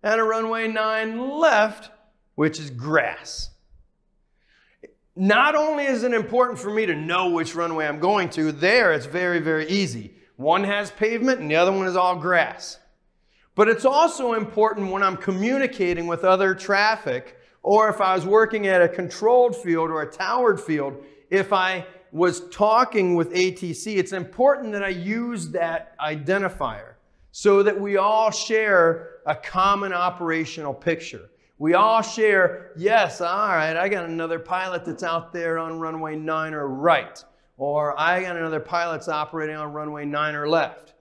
and a runway 9 left, which is grass. Not only is it important for me to know which runway I'm going to, there it's very, very easy. One has pavement and the other one is all grass. But it's also important when I'm communicating with other traffic, or if I was working at a controlled field or a towered field, if I was talking with ATC, it's important that I use that identifier so that we all share a common operational picture. We all share, yes, all right, I got another pilot that's out there on runway 9 or right, or I got another pilot that's operating on runway 9 or left.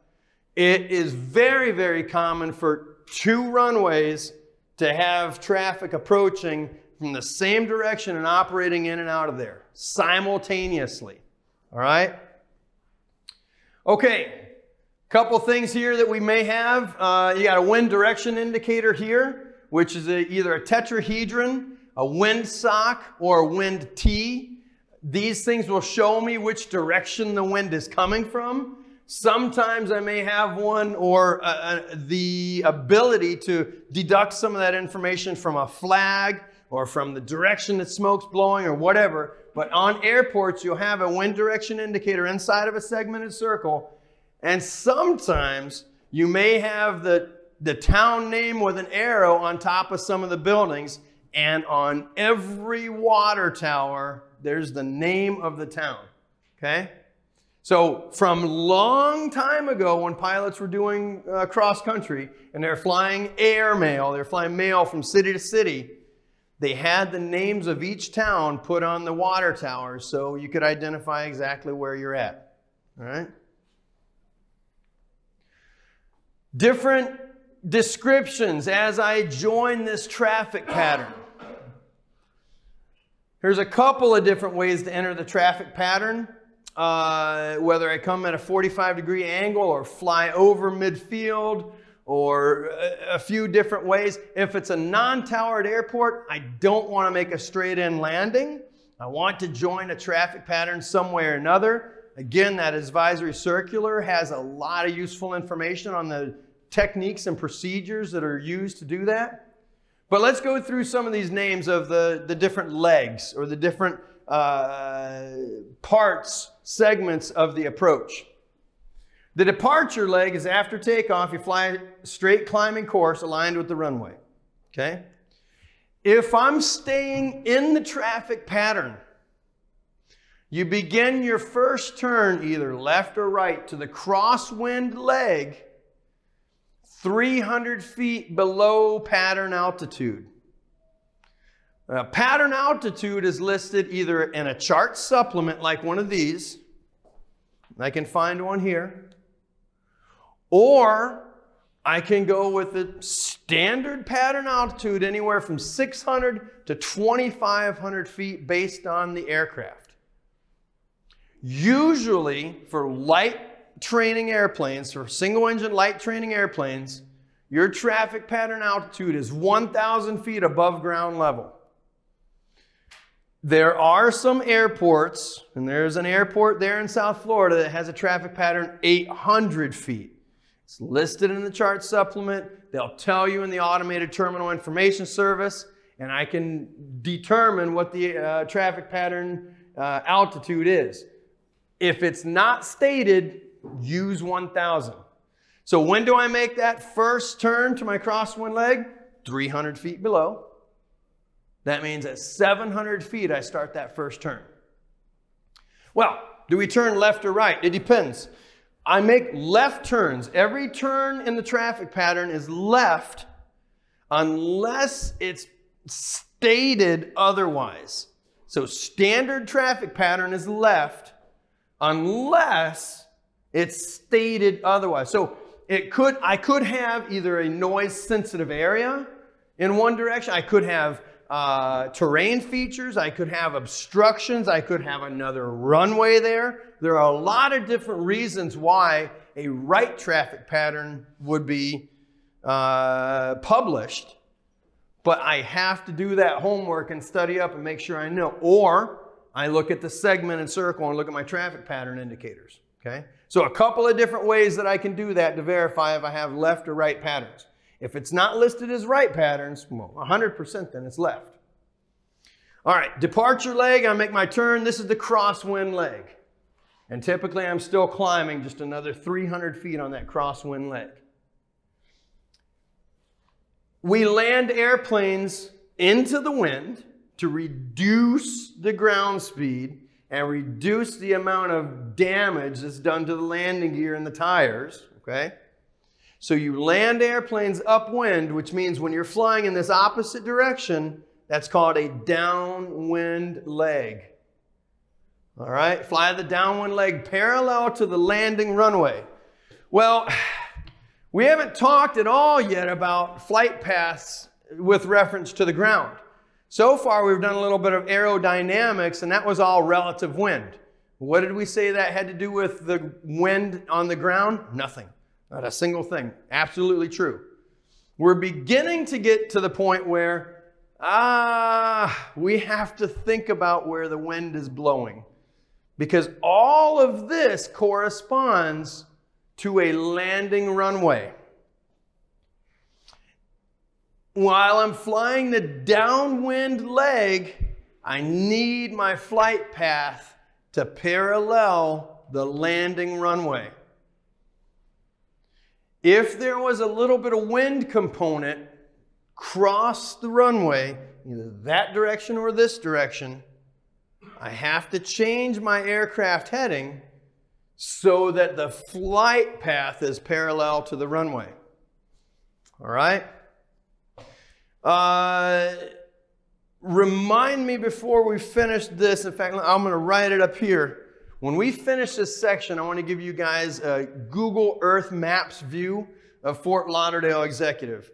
It is very, very common for 2 runways to have traffic approaching from the same direction and operating in and out of there simultaneously. All right? Okay, couple things here that we may have. You got a wind direction indicator here, which is either a tetrahedron, a wind sock, or a wind T. These things will show me which direction the wind is coming from. Sometimes I may have one or the ability to deduct some of that information from a flag or from the direction that smoke's blowing or whatever. But on airports, you'll have a wind direction indicator inside of a segmented circle. And sometimes you may have the town name with an arrow on top of some of the buildings. And on every water tower, there's the name of the town. Okay? So from long time ago when pilots were doing cross country and they're flying air mail, they're flying mail from city to city, they had the names of each town put on the water towers so you could identify exactly where you're at. All right? Different descriptions as I join this traffic pattern. There's a couple of different ways to enter the traffic pattern. Whether I come at a 45-degree angle or fly over midfield or a few different ways. If it's a non-towered airport, I don't want to make a straight-in landing. I want to join a traffic pattern some way or another. Again, that advisory circular has a lot of useful information on the techniques and procedures that are used to do that. But let's go through some of these names of the different legs or the different parts, segments of the approach. The departure leg is after takeoff, you fly a straight climbing course aligned with the runway. Okay? If I'm staying in the traffic pattern, you begin your first turn either left or right to the crosswind leg 300 feet below pattern altitude. Pattern altitude is listed either in a chart supplement like one of these. I can find one here. Or I can go with the standard pattern altitude anywhere from 600 to 2,500 feet based on the aircraft. Usually for light training airplanes, for single engine light training airplanes, your traffic pattern altitude is 1,000 feet above ground level. There are some airports, and there's an airport there in South Florida that has a traffic pattern 800 feet. It's listed in the chart supplement. They'll tell you in the automated terminal information service, and I can determine what the traffic pattern altitude is. If it's not stated, use 1,000. So when do I make that first turn to my crosswind leg? 300 feet below. That means at 700 feet, I start that first turn. Well, do we turn left or right? It depends. I make left turns. Every turn in the traffic pattern is left unless it's stated otherwise. So standard traffic pattern is left unless it's stated otherwise. So I could have either a noise sensitive area in one direction. I could have terrain features. I could have obstructions. I could have another runway there. There are a lot of different reasons why a right traffic pattern would be published. But I have to do that homework and study up and make sure I know. Or I look at the segment and circle and look at my traffic pattern indicators. Okay? So a couple of different ways that I can do that to verify if I have left or right patterns. If it's not listed as right patterns, well, 100% then it's left. All right, departure leg, I make my turn. This is the crosswind leg. And typically I'm still climbing just another 300 feet on that crosswind leg. We land airplanes into the wind to reduce the ground speed and reduce the amount of damage that's done to the landing gear and the tires, okay? So you land airplanes upwind, which means when you're flying in this opposite direction, that's called a downwind leg. All right, fly the downwind leg parallel to the landing runway. Well, we haven't talked at all yet about flight paths with reference to the ground. So far, we've done a little bit of aerodynamics, and that was all relative wind. What did we say that had to do with the wind on the ground? Nothing. Not a single thing. Absolutely true. We're beginning to get to the point where we have to think about where the wind is blowing. Because all of this corresponds to a landing runway. While I'm flying the downwind leg, I need my flight path to parallel the landing runway. If there was a little bit of wind component cross the runway, either that direction or this direction, I have to change my aircraft heading so that the flight path is parallel to the runway. All right? Remind me before we finish this. In fact, I'm going to write it up here. When we finish this section, I want to give you guys a Google Earth Maps view of Fort Lauderdale Executive.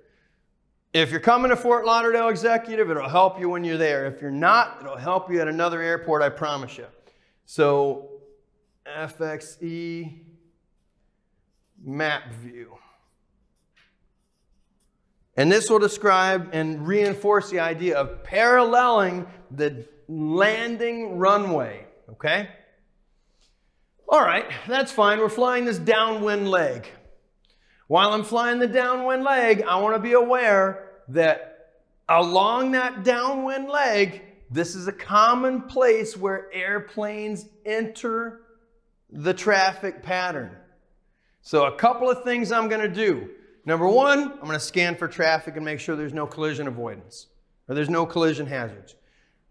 If you're coming to Fort Lauderdale Executive, it'll help you when you're there. If you're not, it'll help you at another airport, I promise you. So, FXE map view. And this will describe and reinforce the idea of paralleling the landing runway, okay? All right, that's fine. We're flying this downwind leg. While I'm flying the downwind leg, I want to be aware that along that downwind leg, this is a common place where airplanes enter the traffic pattern. So a couple of things I'm going to do. Number one, I'm going to scan for traffic and make sure there's no collision avoidance or there's no collision hazards.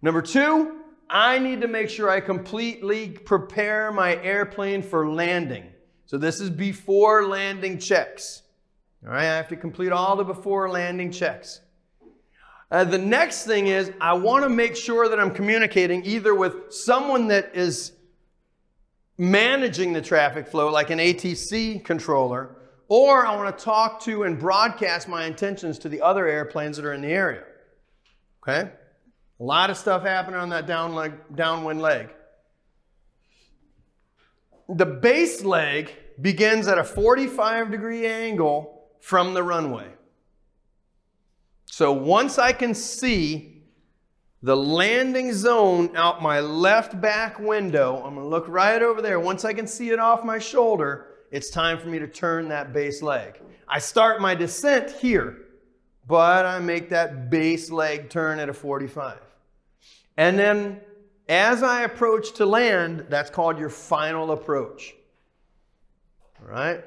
Number two, I need to make sure I completely prepare my airplane for landing. So this is before landing checks. All right, I have to complete all the before landing checks. The next thing is I want to make sure that I'm communicating either with someone that is managing the traffic flow, like an ATC controller, or I want to talk to and broadcast my intentions to the other airplanes that are in the area. Okay? A lot of stuff happening on that downwind leg. The base leg begins at a 45-degree angle from the runway. So once I can see the landing zone out my left back window, I'm going to look right over there. Once I can see it off my shoulder, it's time for me to turn that base leg. I start my descent here, but I make that base leg turn at a 45. And then as I approach to land, that's called your final approach. All right?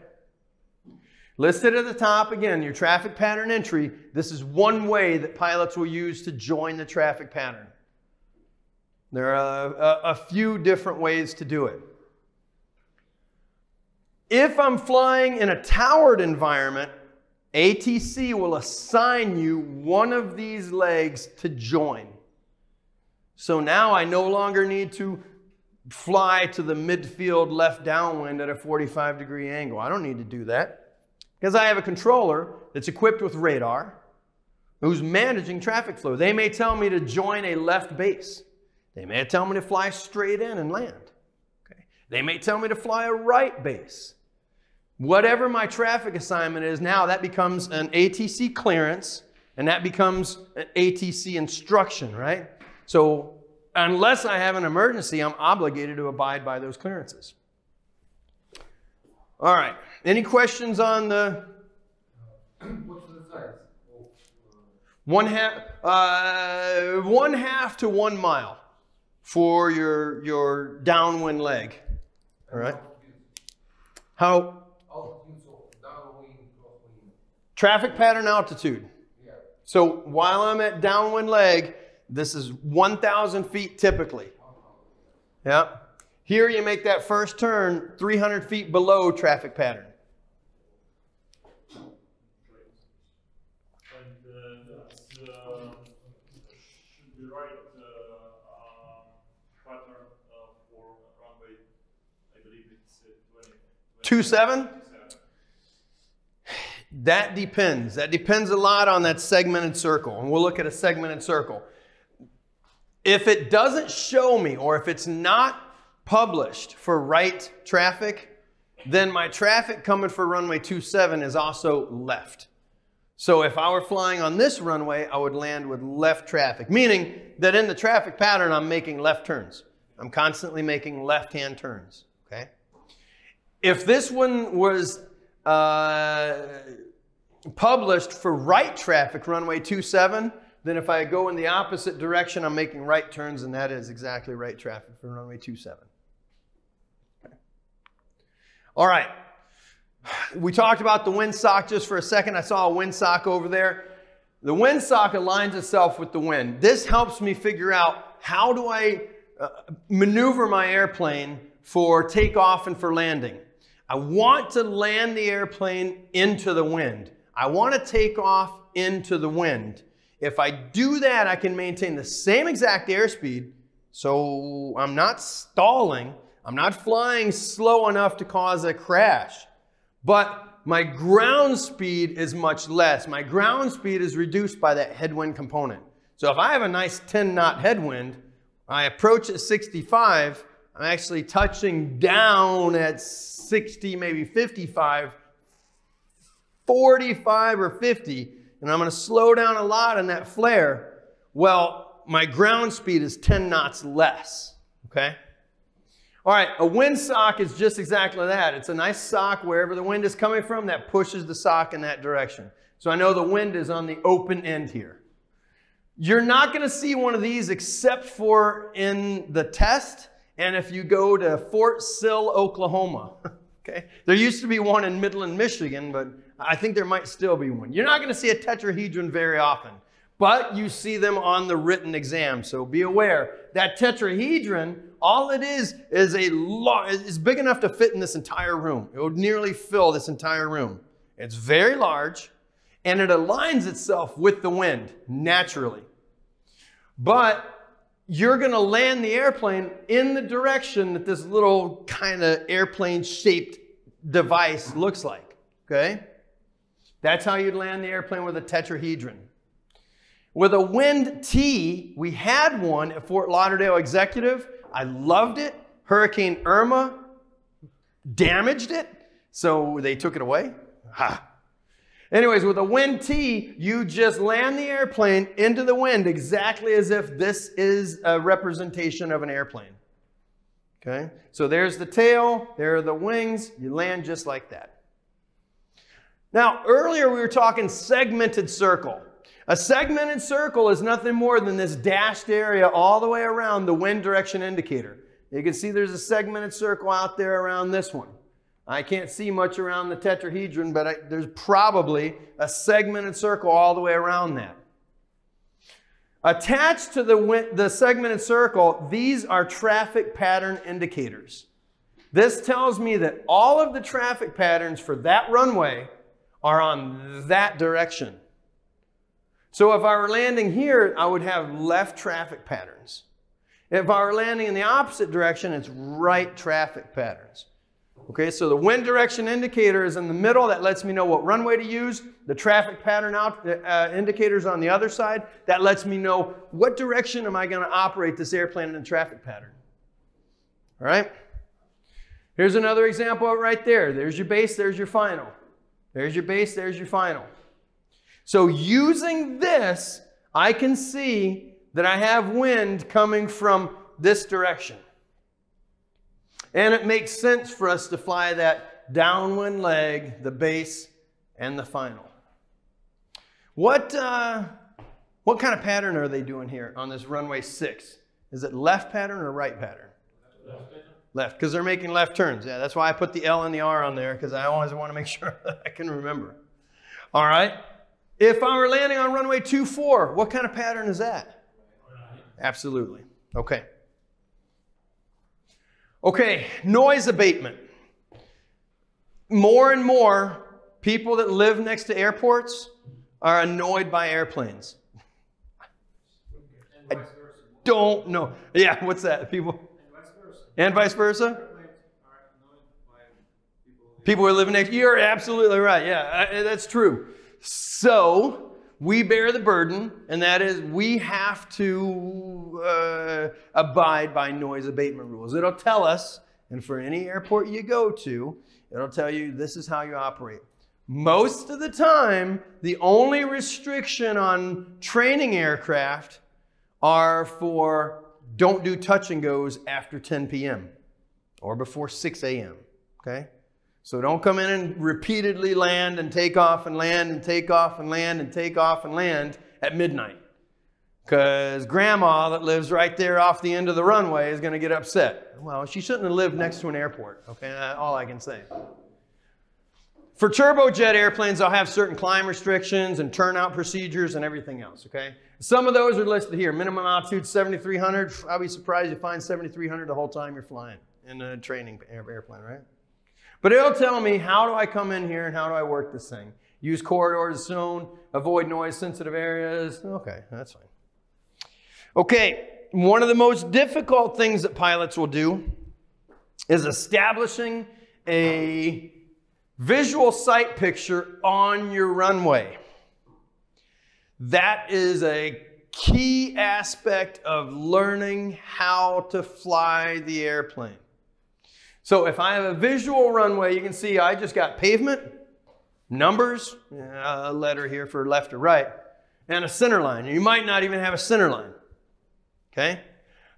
Listed at the top, again, your traffic pattern entry. This is one way that pilots will use to join the traffic pattern. There are a few different ways to do it. If I'm flying in a towered environment, ATC will assign you one of these legs to join. So now I no longer need to fly to the midfield left downwind at a 45-degree angle. I don't need to do that. Because I have a controller that's equipped with radar who's managing traffic flow. They may tell me to join a left base. They may tell me to fly straight in and land. Okay. They may tell me to fly a right base. Whatever my traffic assignment is now, that becomes an ATC clearance, and that becomes an ATC instruction, right? So unless I have an emergency, I'm obligated to abide by those clearances. All right. Any questions on the... What's the size? One half to 1 mile for your downwind leg. All right. How? Traffic pattern altitude. Yeah. So while I'm at downwind leg, this is 1,000 feet typically. Yeah. Here you make that first turn 300 feet below traffic pattern. Should be right pattern for runway, I believe it's 27? That depends. That depends a lot on that segmented circle. And we'll look at a segmented circle. If it doesn't show me, or if it's not published for right traffic, then my traffic coming for runway 27 is also left. So if I were flying on this runway, I would land with left traffic, meaning that in the traffic pattern, I'm making left turns. I'm constantly making left-hand turns, okay? If this one was published for right traffic, runway 27, then if I go in the opposite direction, I'm making right turns, and that is exactly right traffic for runway 27. Okay. All right. We talked about the windsock just for a second. I saw a windsock over there. The windsock aligns itself with the wind. This helps me figure out how do I maneuver my airplane for takeoff and for landing. I want to land the airplane into the wind. I want to take off into the wind. If I do that, I can maintain the same exact airspeed, so I'm not stalling. I'm not flying slow enough to cause a crash. But my ground speed is much less. My ground speed is reduced by that headwind component. So if I have a nice 10-knot headwind, I approach at 65, I'm actually touching down at 60, maybe 55, 45 or 50, and I'm going to slow down a lot in that flare. Well, my ground speed is 10 knots less, okay? All right, a windsock is just exactly that. It's a nice sock wherever the wind is coming from that pushes the sock in that direction. So I know the wind is on the open end here. You're not going to see one of these except for in the test and if you go to Fort Sill, Oklahoma. Okay? There used to be one in Midland, Michigan, but I think there might still be one. You're not going to see a tetrahedron very often, but you see them on the written exam, so be aware. That tetrahedron, all it is big enough to fit in this entire room. It would nearly fill this entire room. It's very large, and it aligns itself with the wind naturally. But you're going to land the airplane in the direction that this little kind of airplane-shaped device looks like, okay? That's how you'd land the airplane with a tetrahedron. With a wind T, we had one at Fort Lauderdale Executive. I loved it. Hurricane Irma damaged it, so they took it away. Ha. Anyways, with a wind T, you just land the airplane into the wind exactly as if this is a representation of an airplane. Okay? So there's the tail, there are the wings, you land just like that. Now, earlier we were talking segmented circle. A segmented circle is nothing more than this dashed area all the way around the wind direction indicator. You can see there's a segmented circle out there around this one. I can't see much around the tetrahedron, but there's probably a segmented circle all the way around that. Attached to the segmented circle, these are traffic pattern indicators. This tells me that all of the traffic patterns for that runway are on that direction. So if I were landing here, I would have left traffic patterns. If I were landing in the opposite direction, it's right traffic patterns. Okay, so the wind direction indicator is in the middle. That lets me know what runway to use. The traffic pattern indicators on the other side. That lets me know what direction am I going to operate this airplane in a traffic pattern. All right? Here's another example of it right there. There's your base, there's your final. There's your base, there's your final. So using this, I can see that I have wind coming from this direction. And it makes sense for us to fly that downwind leg, the base, and the final. What kind of pattern are they doing here on this runway 6? Is it left pattern or right pattern? Left, because they're making left turns. Yeah, that's why I put the L and the R on there, because I always want to make sure that I can remember. All right. If I were landing on runway 24, what kind of pattern is that? Absolutely. Okay. Okay, noise abatement. More and more people that live next to airports are annoyed by airplanes. I don't know. Yeah, what's that? People. And vice versa? People who are living next. You're absolutely right. Yeah, that's true. So we bear the burden, and that is we have to abide by noise abatement rules. It'll tell us, and for any airport you go to, it'll tell you this is how you operate. Most of the time, the only restriction on training aircraft are for don't do touch and goes after 10 p.m. or before 6 a.m. Okay? So don't come in and repeatedly land and take off and land and take off and land and take off and land at midnight. Because grandma that lives right there off the end of the runway is going to get upset. Well, she shouldn't have lived next to an airport. Okay, that's all I can say. For turbojet airplanes, I'll have certain climb restrictions and turnout procedures and everything else. Okay, some of those are listed here. Minimum altitude 7,300. I'll be surprised you find 7,300 the whole time you're flying in a training airplane, right? But it'll tell me how do I come in here and how do I work this thing. Use corridors zone, avoid noise sensitive areas. Okay, that's fine. Okay, one of the most difficult things that pilots will do is establishing a visual sight picture on your runway. That is a key aspect of learning how to fly the airplane. So if I have a visual runway, you can see I just got pavement, numbers, a letter here for left or right, and a center line. You might not even have a center line. Okay?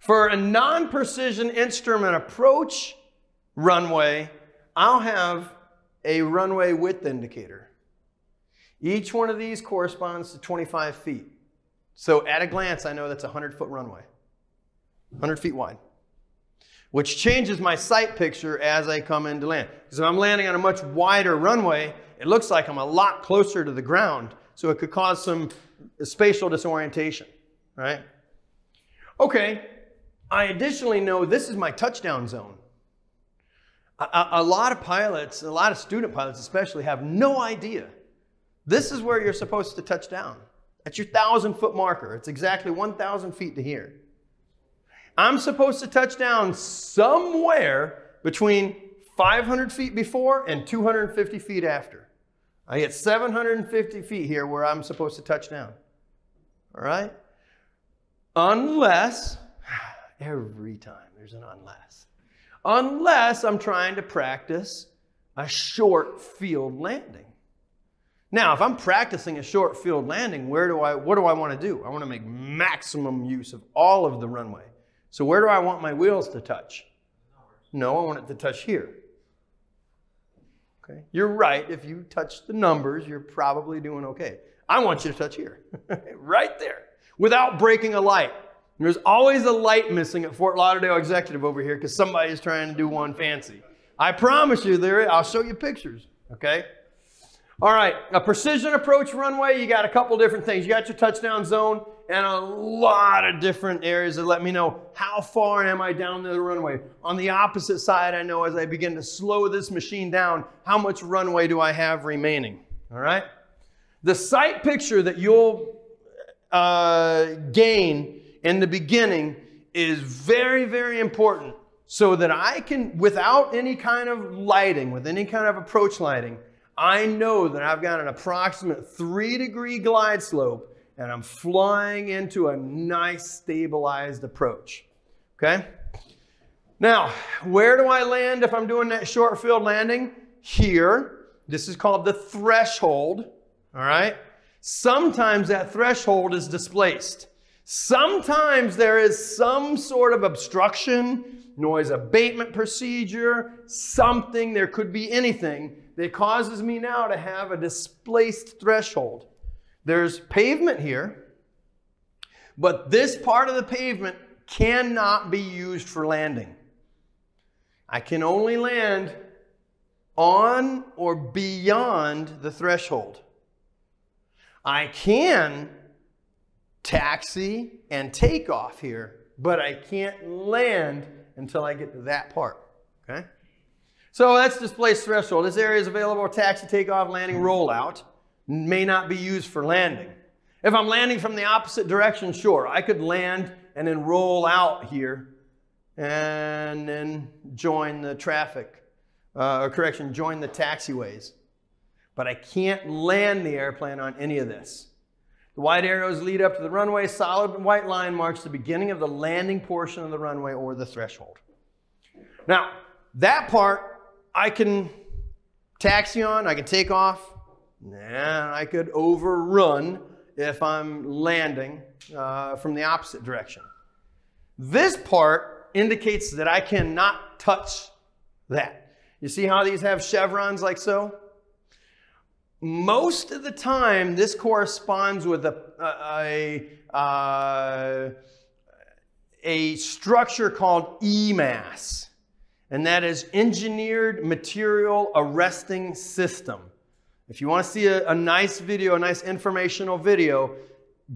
For a non-precision instrument approach runway, I'll have a runway width indicator. Each one of these corresponds to 25 feet. So at a glance, I know that's a 100-foot runway, 100 feet wide, which changes my sight picture as I come into land. Because if I'm landing on a much wider runway, it looks like I'm a lot closer to the ground, so it could cause some spatial disorientation, right? Okay, I additionally know this is my touchdown zone. A lot of pilots, a lot of student pilots especially, have no idea. This is where you're supposed to touch down. That's your 1,000-foot marker. It's exactly 1,000 feet to here. I'm supposed to touch down somewhere between 500 feet before and 250 feet after. I get 750 feet here where I'm supposed to touch down. All right? Unless, every time there's an unless. Unless I'm trying to practice a short field landing. Now, if I'm practicing a short field landing, what do I want to do? I want to make maximum use of all of the runway. So where do I want my wheels to touch? No, I want it to touch here. Okay, you're right. If you touch the numbers, you're probably doing okay. I want you to touch here, right there, without breaking a light. There's always a light missing at Fort Lauderdale Executive over here because somebody's trying to do one fancy. I promise you, I'll show you pictures, okay? All right, a precision approach runway, you got a couple different things. You got your touchdown zone and a lot of different areas that let me know how far am I down the runway. On the opposite side, I know as I begin to slow this machine down, how much runway do I have remaining, all right? The sight picture that you'll gain in the beginning is very, very important so that I can, without any kind of lighting, with any kind of approach lighting, I know that I've got an approximate 3-degree glide slope and I'm flying into a nice stabilized approach. Okay? Now, where do I land if I'm doing that short field landing? Here. This is called the threshold. All right? Sometimes that threshold is displaced. Sometimes there is some sort of obstruction, noise abatement procedure, something, there could be anything that causes me now to have a displaced threshold. There's pavement here, but this part of the pavement cannot be used for landing. I can only land on or beyond the threshold. I can taxi and take off here, but I can't land until I get to that part, okay? So that's displaced threshold. This area is available for taxi, takeoff, landing, rollout. May not be used for landing. If I'm landing from the opposite direction, sure, I could land and then roll out here and then join the traffic, join the taxiways. But I can't land the airplane on any of this. The white arrows lead up to the runway. Solid white line marks the beginning of the landing portion of the runway or the threshold. Now, that part I can taxi on, I can take off, and I could overrun if I'm landing from the opposite direction. This part indicates that I cannot touch that. You see how these have chevrons like so? Most of the time, this corresponds with a structure called EMAS, and that is Engineered Material Arresting System. If you want to see a nice video, a nice informational video,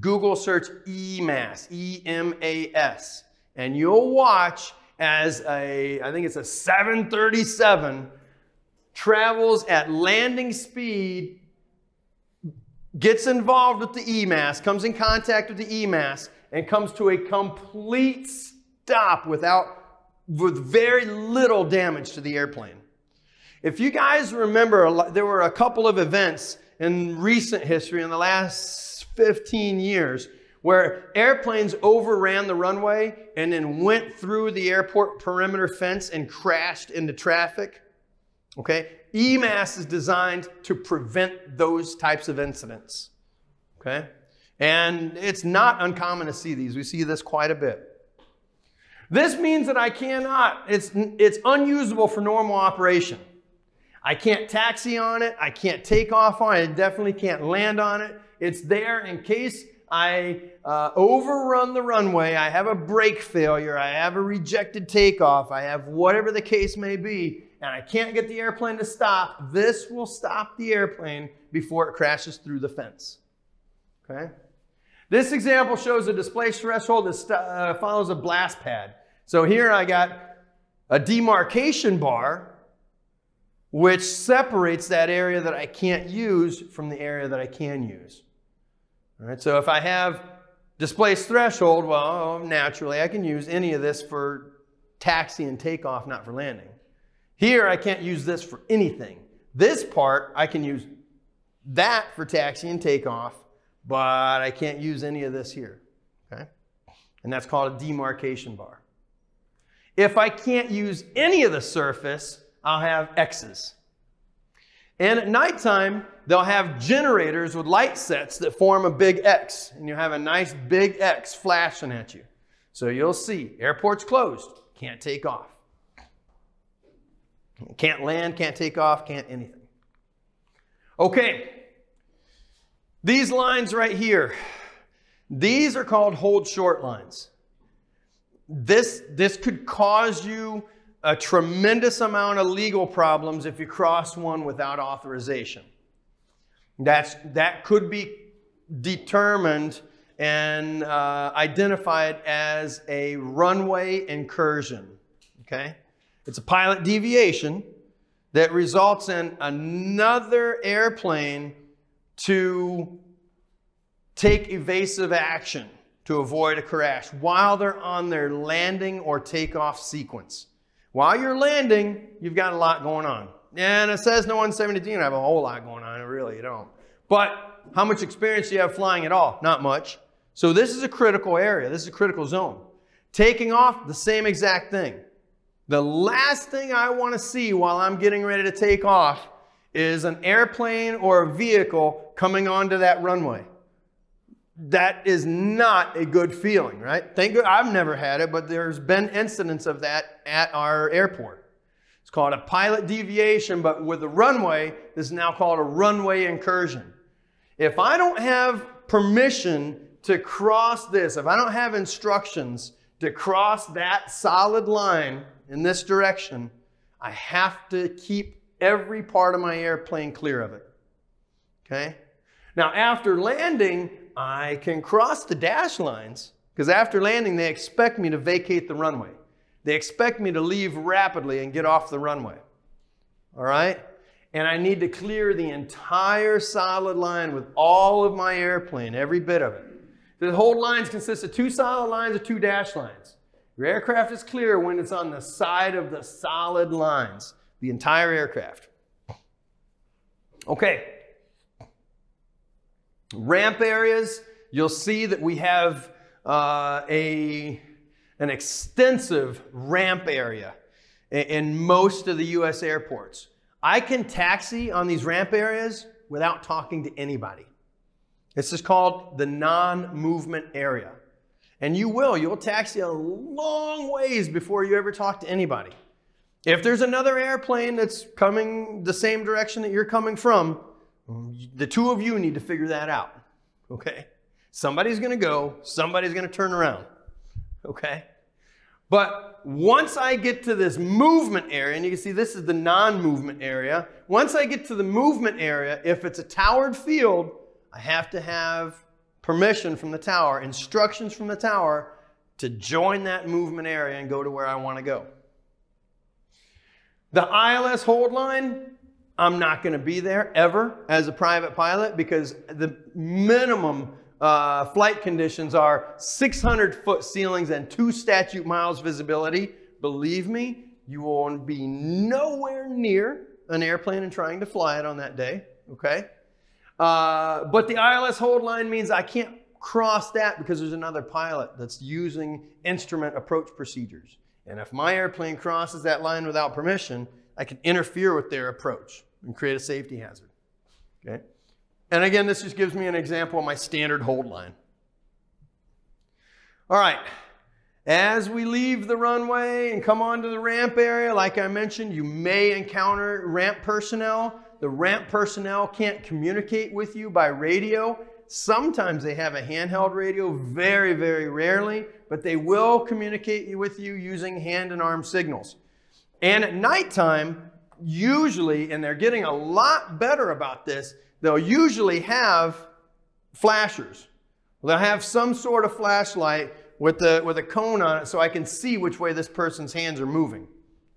Google search EMAS, E-M-A-S, and you'll watch as I think it's a 737 travels at landing speed, gets involved with the EMAS, comes in contact with the EMAS, and comes to a complete stop with very little damage to the airplane. If you guys remember, there were a couple of events in recent history in the last 15 years where airplanes overran the runway and then went through the airport perimeter fence and crashed into traffic. Okay? EMAS is designed to prevent those types of incidents. Okay? And it's not uncommon to see these. We see this quite a bit. This means that I cannot, it's unusable for normal operation. I can't taxi on it. I can't take off on it. I definitely can't land on it. It's there in case I overrun the runway, I have a brake failure, I have a rejected takeoff, I have whatever the case may be, and I can't get the airplane to stop. This will stop the airplane before it crashes through the fence. Okay? This example shows a displaced threshold that follows a blast pad. So here I got a demarcation bar which separates that area that I can't use from the area that I can use. All right, so if I have displaced threshold, well, naturally I can use any of this for taxi and takeoff, not for landing. Here I can't use this for anything. This part, I can use that for taxi and takeoff, but I can't use any of this here. Okay? And that's called a demarcation bar. If I can't use any of the surface, I'll have X's. And at nighttime, they'll have generators with light sets that form a big X. And you have a nice big X flashing at you. So you'll see, airport's closed, can't take off. Can't land, can't take off, can't anything. Okay, these lines right here, these are called hold short lines. This could cause you a tremendous amount of legal problems if you cross one without authorization. That could be determined and identified as a runway incursion. Okay? It's a pilot deviation that results in another airplane to take evasive action to avoid a crash while they're on their landing or takeoff sequence. While you're landing, you've got a lot going on. And it says no 117, I have a whole lot going on. Really, you don't. But how much experience do you have flying at all? Not much. So this is a critical area. This is a critical zone. Taking off, the same exact thing. The last thing I want to see while I'm getting ready to take off is an airplane or a vehicle coming onto that runway. That is not a good feeling, right? Thank God I've never had it, but there's been incidents of that at our airport. It's called a pilot deviation, but with the runway, this is now called a runway incursion. If I don't have permission to cross this, if I don't have instructions to cross that solid line in this direction, I have to keep every part of my airplane clear of it. Okay? Now, after landing, I can cross the dash lines, because after landing, they expect me to vacate the runway. They expect me to leave rapidly and get off the runway. All right? And I need to clear the entire solid line with all of my airplane, every bit of it. The whole lines consist of 2 solid lines or 2 dash lines. Your aircraft is clear when it's on the side of the solid lines, the entire aircraft. Okay. Ramp areas, you'll see that we have an extensive ramp area in most of the U.S. airports. I can taxi on these ramp areas without talking to anybody. This is called the non-movement area. And you'll taxi a long ways before you ever talk to anybody. If there's another airplane that's coming the same direction that you're coming from, the two of you need to figure that out, okay? Somebody's going to go, somebody's going to turn around, okay? But once I get to this movement area, and you can see this is the non-movement area, once I get to the movement area, if it's a towered field, I have to have permission from the tower, instructions from the tower to join that movement area and go to where I want to go. The ILS hold line, I'm not going to be there ever as a private pilot because the minimum flight conditions are 600-foot ceilings and 2 statute miles visibility. Believe me, you will be nowhere near an airplane and trying to fly it on that day, okay? But the ILS hold line means I can't cross that because there's another pilot that's using instrument approach procedures. And if my airplane crosses that line without permission, I can interfere with their approach and create a safety hazard. Okay? And again, this just gives me an example of my standard hold line. All right. As we leave the runway and come onto the ramp area, like I mentioned, you may encounter ramp personnel. The ramp personnel can't communicate with you by radio. Sometimes they have a handheld radio, very, very rarely, but they will communicate with you using hand and arm signals. And at nighttime, usually, and they're getting a lot better about this, they'll usually have flashers. They'll have some sort of flashlight with a cone on it so I can see which way this person's hands are moving.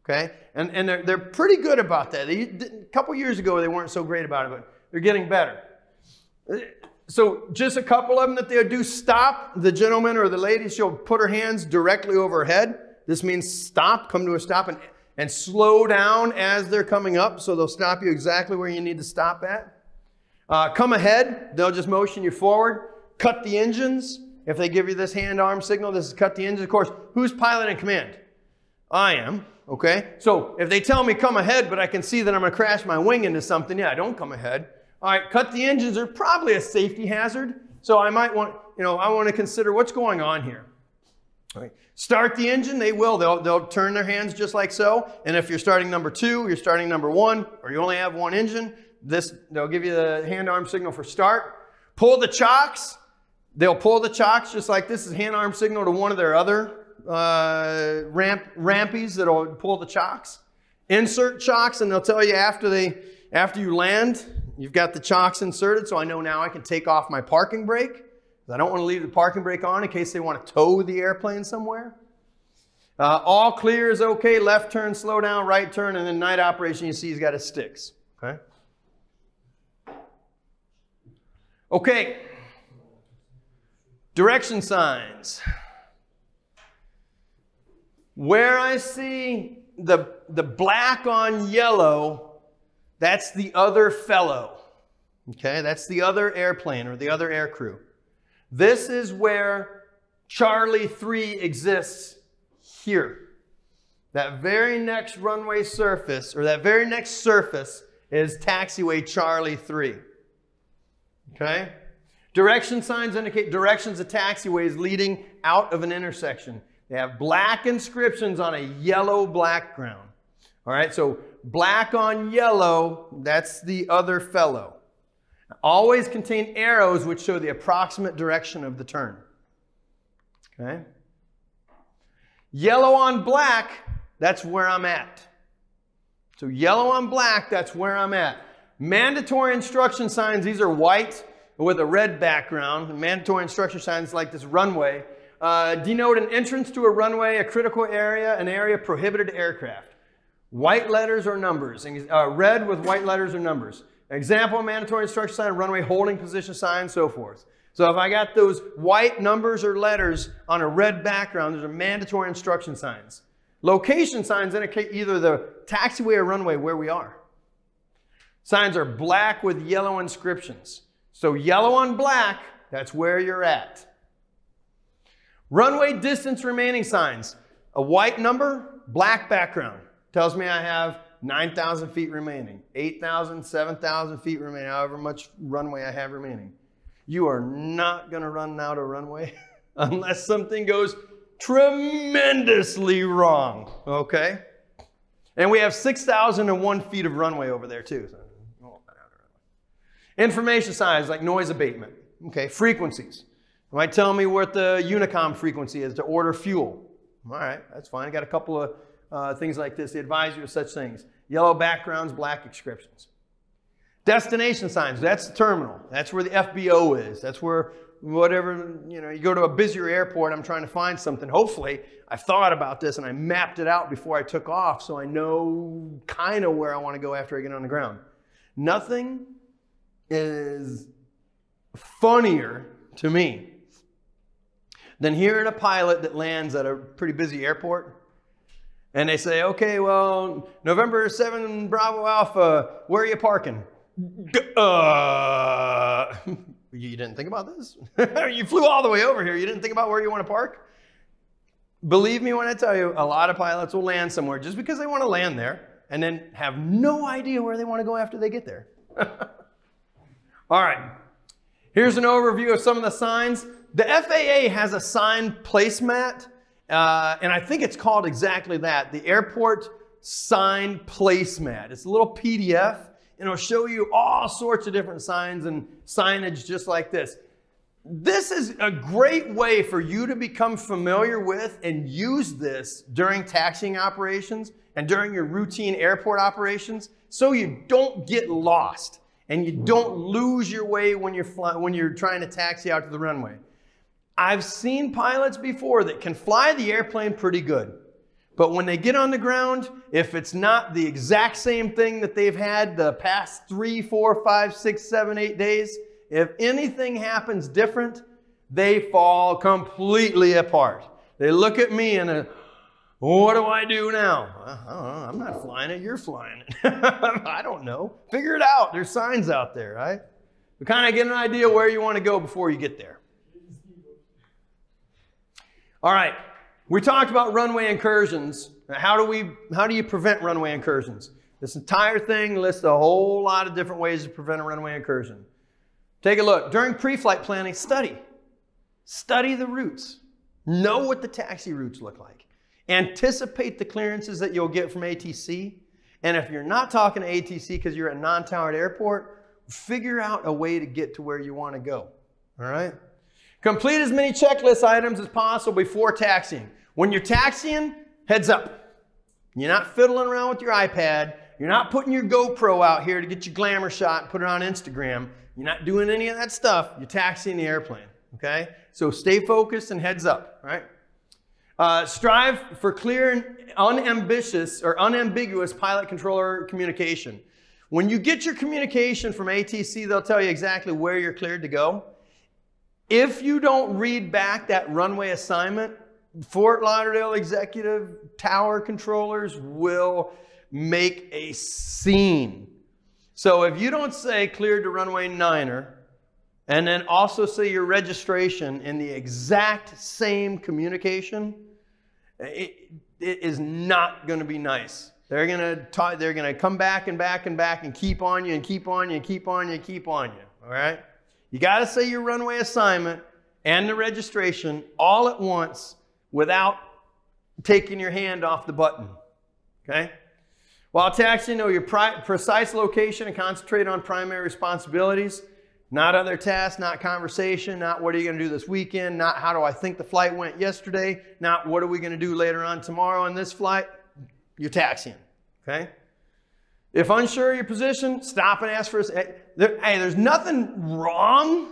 Okay? And they're pretty good about that. A couple years ago, they weren't so great about it, but they're getting better. So just a couple of them that they'll do stop. The gentleman or the lady, she'll put her hands directly over her head. This means stop, come to a stop, and slow down as they're coming up. So they'll stop you exactly where you need to stop at. Come ahead, they'll just motion you forward. Cut the engines. If they give you this hand-arm signal, this is cut the engines. Of course, who's pilot in command? I am. Okay? So if they tell me come ahead, but I can see that I'm going to crash my wing into something, yeah, don't come ahead. All right, cut the engines are probably a safety hazard. So I might want, I want to consider what's going on here. All right. Start the engine, they will. They'll turn their hands just like so. And if you're starting number 2, you're starting number 1, or you only have one engine, they'll give you the hand-arm signal for start. Pull the chocks. They'll pull the chocks just like this is hand-arm signal to one of their other rampies that'll pull the chocks. Insert chocks, and they'll tell you after you land, you've got the chocks inserted, so I know now I can take off my parking brake. I don't want to leave the parking brake on in case they want to tow the airplane somewhere. All clear is okay. Left turn, slow down, right turn, and then night operation, you see he's got his sticks. Okay? Okay. Direction signs. Where I see the black on yellow, that's the other fellow. Okay, that's the other airplane or the other air crew. This is where Charlie 3 exists here. That very next runway surface, or that very next surface, is taxiway Charlie 3. Okay? Direction signs indicate directions of taxiways leading out of an intersection. They have black inscriptions on a yellow background. All right, so black on yellow, that's the other fellow. Always contain arrows which show the approximate direction of the turn. Okay? Yellow on black, that's where I'm at. So yellow on black, that's where I'm at. Mandatory instruction signs, these are white with a red background. Mandatory instruction signs like this runway denote an entrance to a runway, a critical area, an area prohibited to aircraft. White letters or numbers, red with white letters or numbers. Example, mandatory instruction sign, runway holding position sign, so forth. So if I got those white numbers or letters on a red background, those are mandatory instruction signs. Location signs indicate either the taxiway or runway where we are. Signs are black with yellow inscriptions. So yellow on black, that's where you're at. Runway distance remaining signs. A white number, black background. Tells me I have 9,000 feet remaining, 8,000, 7,000 feet remaining, however much runway I have remaining. You are not going to run out of runway unless something goes tremendously wrong, okay? And we have 6,001 feet of runway over there too. So, information signs like noise abatement, okay? Frequencies. It might tell me what the Unicom frequency is to order fuel. All right, that's fine. I got a couple of things like this. They advise you of such things. Yellow backgrounds, black inscriptions. Destination signs, that's the terminal. That's where the FBO is. That's where whatever, you go to a busier airport, I'm trying to find something. Hopefully, I've thought about this and I mapped it out before I took off so I know kind of where I want to go after I get on the ground. Nothing is funnier to me than hearing a pilot that lands at a pretty busy airport and they say, okay, well, November 7 Bravo Alpha, where are you parking? You didn't think about this? You flew all the way over here. You didn't think about where you want to park? Believe me when I tell you, a lot of pilots will land somewhere just because they want to land there and then have no idea where they want to go after they get there. All right. Here's an overview of some of the signs. The FAA has a sign placemat, and I think it's called exactly that, the Airport Sign Placemat. It's a little PDF, and it'll show you all sorts of different signs and signage just like this. This is a great way for you to become familiar with and use this during taxiing operations and during your routine airport operations so you don't get lost and you don't lose your way when you're trying to taxi out to the runway. I've seen pilots before that can fly the airplane pretty good. But when they get on the ground, if it's not the exact same thing that they've had the past 3, 4, 5, 6, 7, 8 days, if anything happens different, they fall completely apart. They look at me and, what do I do now? I don't know. I'm not flying it. You're flying it. I don't know. Figure it out. There's signs out there, right? You kind of get an idea where you want to go before you get there. All right. We talked about runway incursions. How do you prevent runway incursions? This entire thing lists a whole lot of different ways to prevent a runway incursion. Take a look. During pre-flight planning, study. Study the routes. Know what the taxi routes look like. Anticipate the clearances that you'll get from ATC. And if you're not talking to ATC because you're at a non-towered airport, figure out a way to get to where you want to go. All right? Complete as many checklist items as possible before taxiing. When you're taxiing, heads up. You're not fiddling around with your iPad. You're not putting your GoPro out here to get your glamour shot and put it on Instagram. You're not doing any of that stuff. You're taxiing the airplane, okay? So stay focused and heads up, right? Strive for clear and unambiguous pilot-controller communication. When you get your communication from ATC, they'll tell you exactly where you're cleared to go. If you don't read back that runway assignment, Fort Lauderdale executive tower controllers will make a scene. So if you don't say cleared to runway 9er, and then also say your registration in the exact same communication, it is not going to be nice. They're going to come back and back and back and keep on you and keep on you and keep on you and keep on you. All right? You got to say your runway assignment and the registration all at once without taking your hand off the button. Okay? While taxiing, know your precise location and concentrate on primary responsibilities. Not other tasks, not conversation, not what are you going to do this weekend, not how do I think the flight went yesterday, not what are we going to do later on tomorrow on this flight. You're taxiing, okay? If unsure of your position, stop and ask for hey, there's nothing wrong,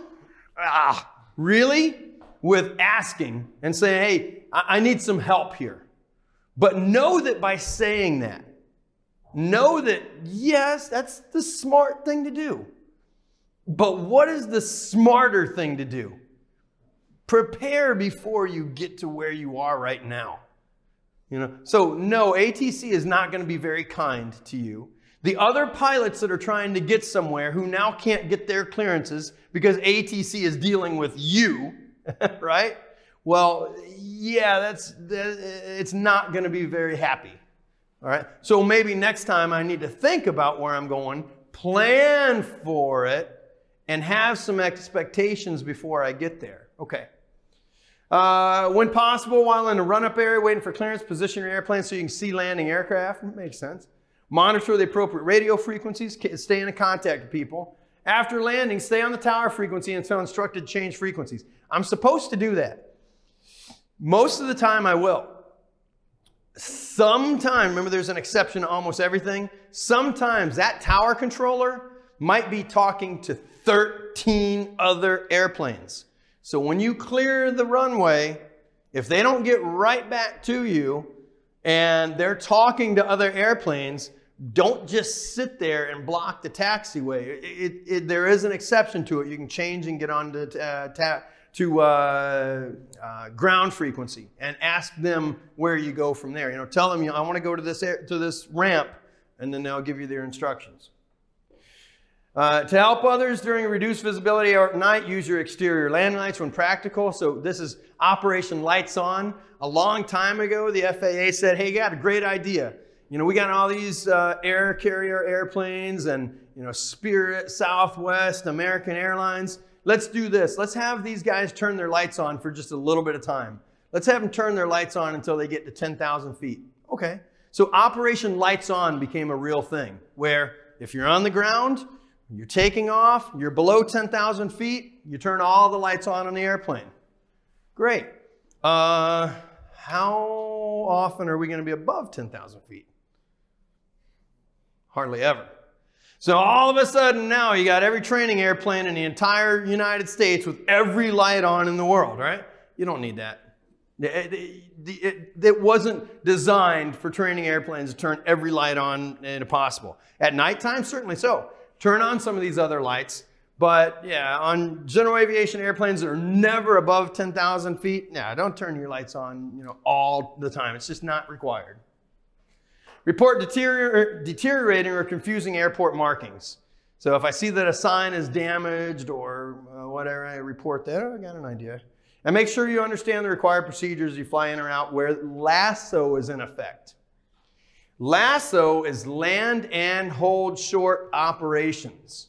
really, with asking and saying, hey, I need some help here. But know that by saying that, know that, yes, that's the smart thing to do. But what is the smarter thing to do? Prepare before you get to where you are right now. You know, so no, ATC is not going to be very kind to you. The other pilots that are trying to get somewhere who now can't get their clearances because ATC is dealing with you, right? Well, yeah, it's not going to be very happy. All right. So maybe next time I need to think about where I'm going, plan for it, and have some expectations before I get there. Okay. When possible, while in the run-up area waiting for clearance, position your airplane so you can see landing aircraft. Makes sense. Monitor the appropriate radio frequencies. Stay in contact with people. After landing, stay on the tower frequency until instructed to change frequencies. I'm supposed to do that. Most of the time I will. Sometimes, remember there's an exception to almost everything. Sometimes that tower controller might be talking to 13 other airplanes. So when you clear the runway, if they don't get right back to you and they're talking to other airplanes, don't just sit there and block the taxiway. There is an exception to it. You can change and get on to ground frequency and ask them where you go from there. You know, tell them, I want to go to this ramp, and then they'll give you their instructions. To help others during reduced visibility or at night, use your exterior landing lights when practical. So this is Operation Lights On. A long time ago, the FAA said, hey, you got a great idea. You know, we got all these air carrier airplanes and, you know, Spirit, Southwest, American Airlines. Let's do this. Let's have these guys turn their lights on for just a little bit of time. Let's have them turn their lights on until they get to 10,000 feet. Okay. So Operation Lights On became a real thing where if you're on the ground, you're taking off, you're below 10,000 feet, you turn all the lights on the airplane. Great. How often are we going to be above 10,000 feet? Hardly ever. So all of a sudden now you got every training airplane in the entire United States with every light on in the world, right? You don't need that. It wasn't designed for training airplanes to turn every light on possible. At nighttime, certainly so. Turn on some of these other lights. But yeah, on general aviation airplanes that are never above 10,000 feet, yeah, don't turn your lights on, you know, all the time. It's just not required. Report deteriorating or confusing airport markings. So if I see that a sign is damaged or whatever, I report that. Oh, I got an idea. And make sure you understand the required procedures as you fly in or out where LASSO is in effect. LASSO is land and hold short operations.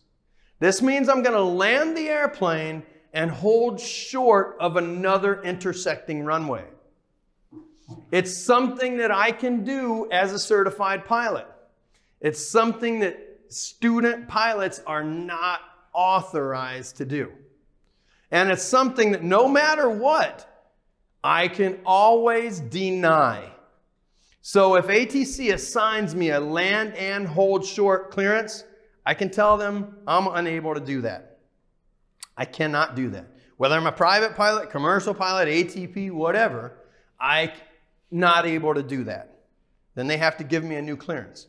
This means I'm going to land the airplane and hold short of another intersecting runway. It's something that I can do as a certified pilot. It's something that student pilots are not authorized to do. And it's something that no matter what, I can always deny. So if ATC assigns me a land and hold short clearance, I can tell them I'm unable to do that. I cannot do that. Whether I'm a private pilot, commercial pilot, ATP, whatever, I'm not able to do that. Then they have to give me a new clearance.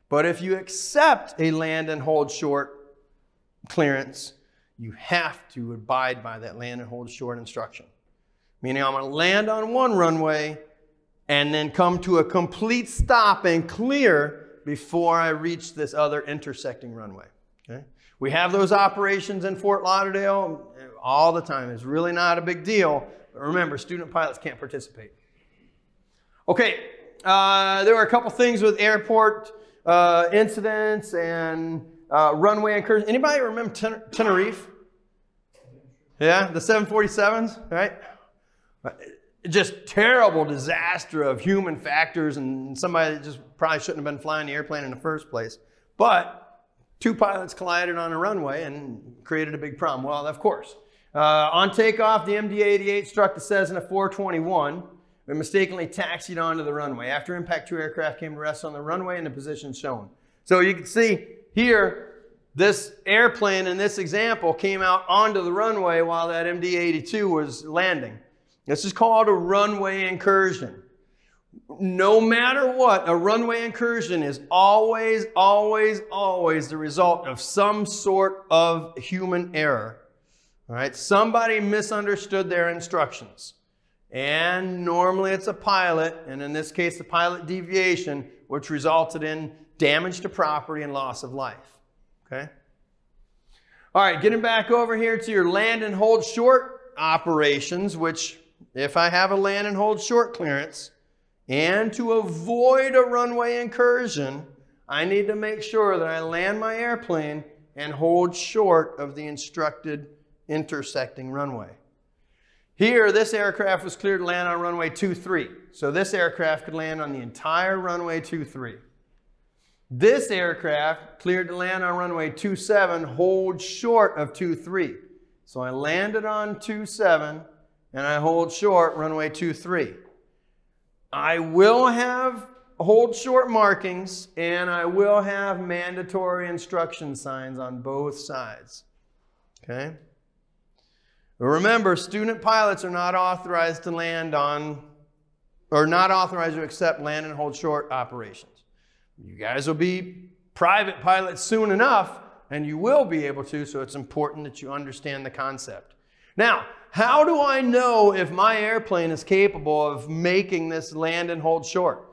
But if you accept a land and hold short clearance, you have to abide by that land and hold short instruction. meaning I'm going to land on one runway and then come to a complete stop and clear before I reach this other intersecting runway. Okay? We have those operations in Fort Lauderdale all the time. It's really not a big deal. But remember, student pilots can't participate. Okay, there were a couple things with airport incidents and runway incursions. Anybody remember Tenerife? Yeah, the 747s, right? Just terrible disaster of human factors and somebody that just probably shouldn't have been flying the airplane in the first place. But two pilots collided on a runway and created a big problem. Well, of course. On takeoff, the MD-88 struck the Cessna 421 and mistakenly taxied onto the runway. After impact, two aircraft came to rest on the runway in the position shown. So you can see here, this airplane in this example came out onto the runway while that MD-82 was landing. This is called a runway incursion. No matter what, a runway incursion is always, always, always the result of some sort of human error. All right, somebody misunderstood their instructions. And normally it's a pilot, and in this case, the pilot deviation, which resulted in damage to property and loss of life. Okay? All right, getting back over here to your land and hold short operations, which if I have a land and hold short clearance, and to avoid a runway incursion, I need to make sure that I land my airplane and hold short of the instructed intersecting runway. Here, this aircraft was cleared to land on runway 23. So this aircraft could land on the entire runway 23. This aircraft cleared to land on runway 27, hold short of 23. So I landed on 27 and I hold short runway 23. I will have hold short markings and I will have mandatory instruction signs on both sides. Okay? Remember, student pilots are not authorized to land on, or not authorized to accept land and hold short operations. You guys will be private pilots soon enough, and you will be able to, so it's important that you understand the concept. Now, how do I know if my airplane is capable of making this land and hold short?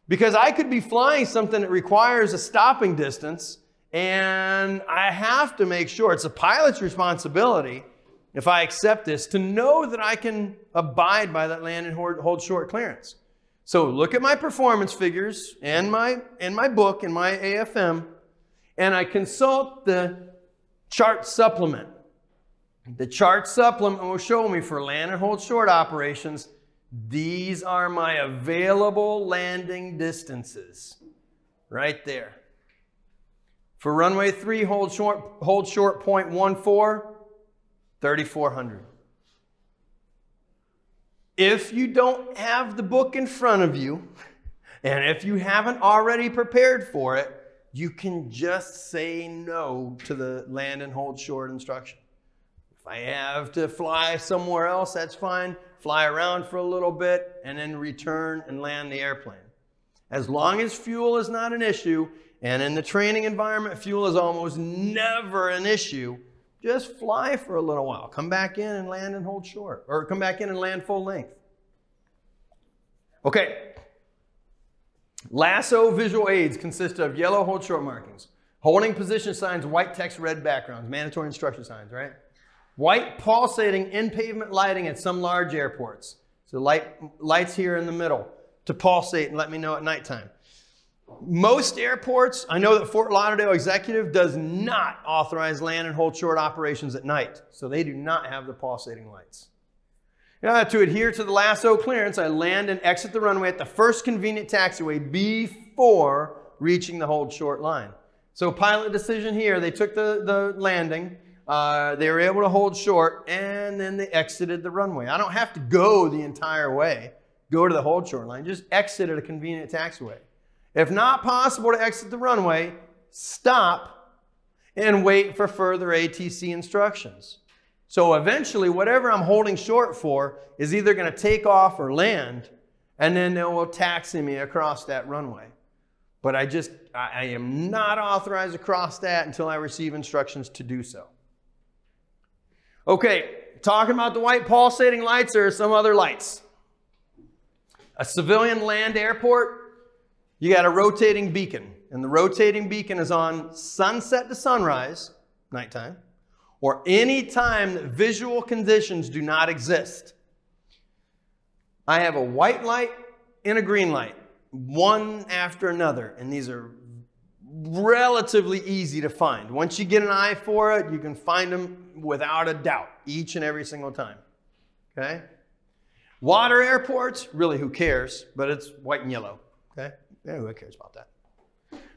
Because I could be flying something that requires a stopping distance, and I have to make sure, it's a pilot's responsibility, if I accept this, to know that I can abide by that land and hold short clearance. So look at my performance figures in my book, in my AFM, and I consult the chart supplement. The chart supplement will show me for land and hold short operations, these are my available landing distances. Right there. For runway 3, hold short 0.14, 3,400. If you don't have the book in front of you, and if you haven't already prepared for it, you can just say no to the land and hold short instruction. If I have to fly somewhere else, that's fine. Fly around for a little bit and then return and land the airplane. As long as fuel is not an issue, and in the training environment, fuel is almost never an issue, just fly for a little while. Come back in and land and hold short, or come back in and land full length. Okay. Lasso visual aids consist of yellow hold short markings, holding position signs, white text, red backgrounds, mandatory instruction signs, right? White pulsating in-pavement lighting at some large airports. So lights here in the middle to pulsate and let me know at nighttime. Most airports, I know that Fort Lauderdale Executive does not authorize land and hold short operations at night. So they do not have the pulsating lights. Now, to adhere to the lasso clearance, I land and exit the runway at the first convenient taxiway before reaching the hold short line. So pilot decision here, they took the landing, they were able to hold short, and then they exited the runway. I don't have to go the entire way, go to the hold short line, just exit at a convenient taxiway. If not possible to exit the runway, stop and wait for further ATC instructions. So eventually, whatever I'm holding short for is either going to take off or land, and then they will taxi me across that runway. But I am not authorized to cross that until I receive instructions to do so. Okay, talking about the white pulsating lights, or some other lights. A civilian land airport, you got a rotating beacon. And the rotating beacon is on sunset to sunrise, nighttime, or any time that visual conditions do not exist. I have a white light and a green light, one after another, and these are relatively easy to find. Once you get an eye for it, you can find them without a doubt, each and every single time. Okay? Water airports, really who cares, but it's white and yellow. Okay? Yeah, who cares about that?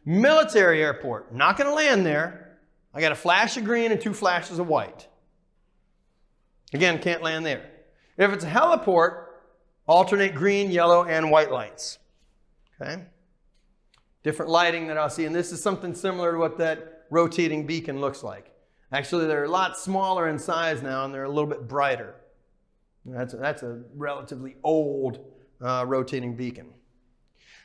Military airport, not going to land there. I got a flash of green and 2 flashes of white. Again, can't land there. If it's a heliport, alternate green, yellow, and white lights. Okay? Different lighting that I'll see, and this is something similar to what that rotating beacon looks like. Actually, they're a lot smaller in size now, and they're a little bit brighter. That's a relatively old rotating beacon.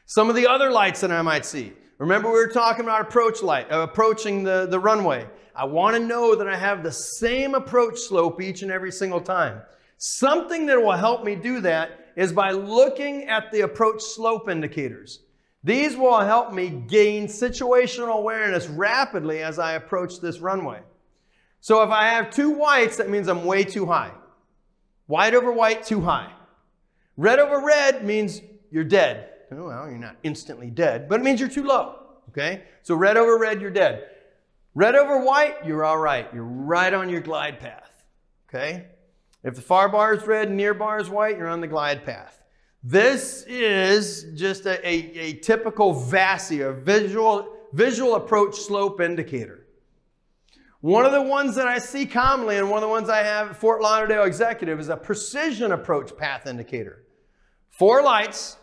Some of the other lights that I might see. Remember, we were talking about approaching the runway. I want to know that I have the same approach slope each and every single time. Something that will help me do that is by looking at the approach slope indicators. These will help me gain situational awareness rapidly as I approach this runway. So if I have 2 whites, that means I'm way too high. White over white, too high. Red over red means you're dead. Oh, well, you're not instantly dead, but it means you're too low. Okay? So red over red, you're dead. Red over white, you're all right. You're right on your glide path. Okay? If the far bar is red and near bar is white, you're on the glide path. This is just a typical VASI, a visual approach slope indicator. One of the ones that I see commonly, and one of the ones I have at Fort Lauderdale Executive, is a precision approach path indicator. 4 lights,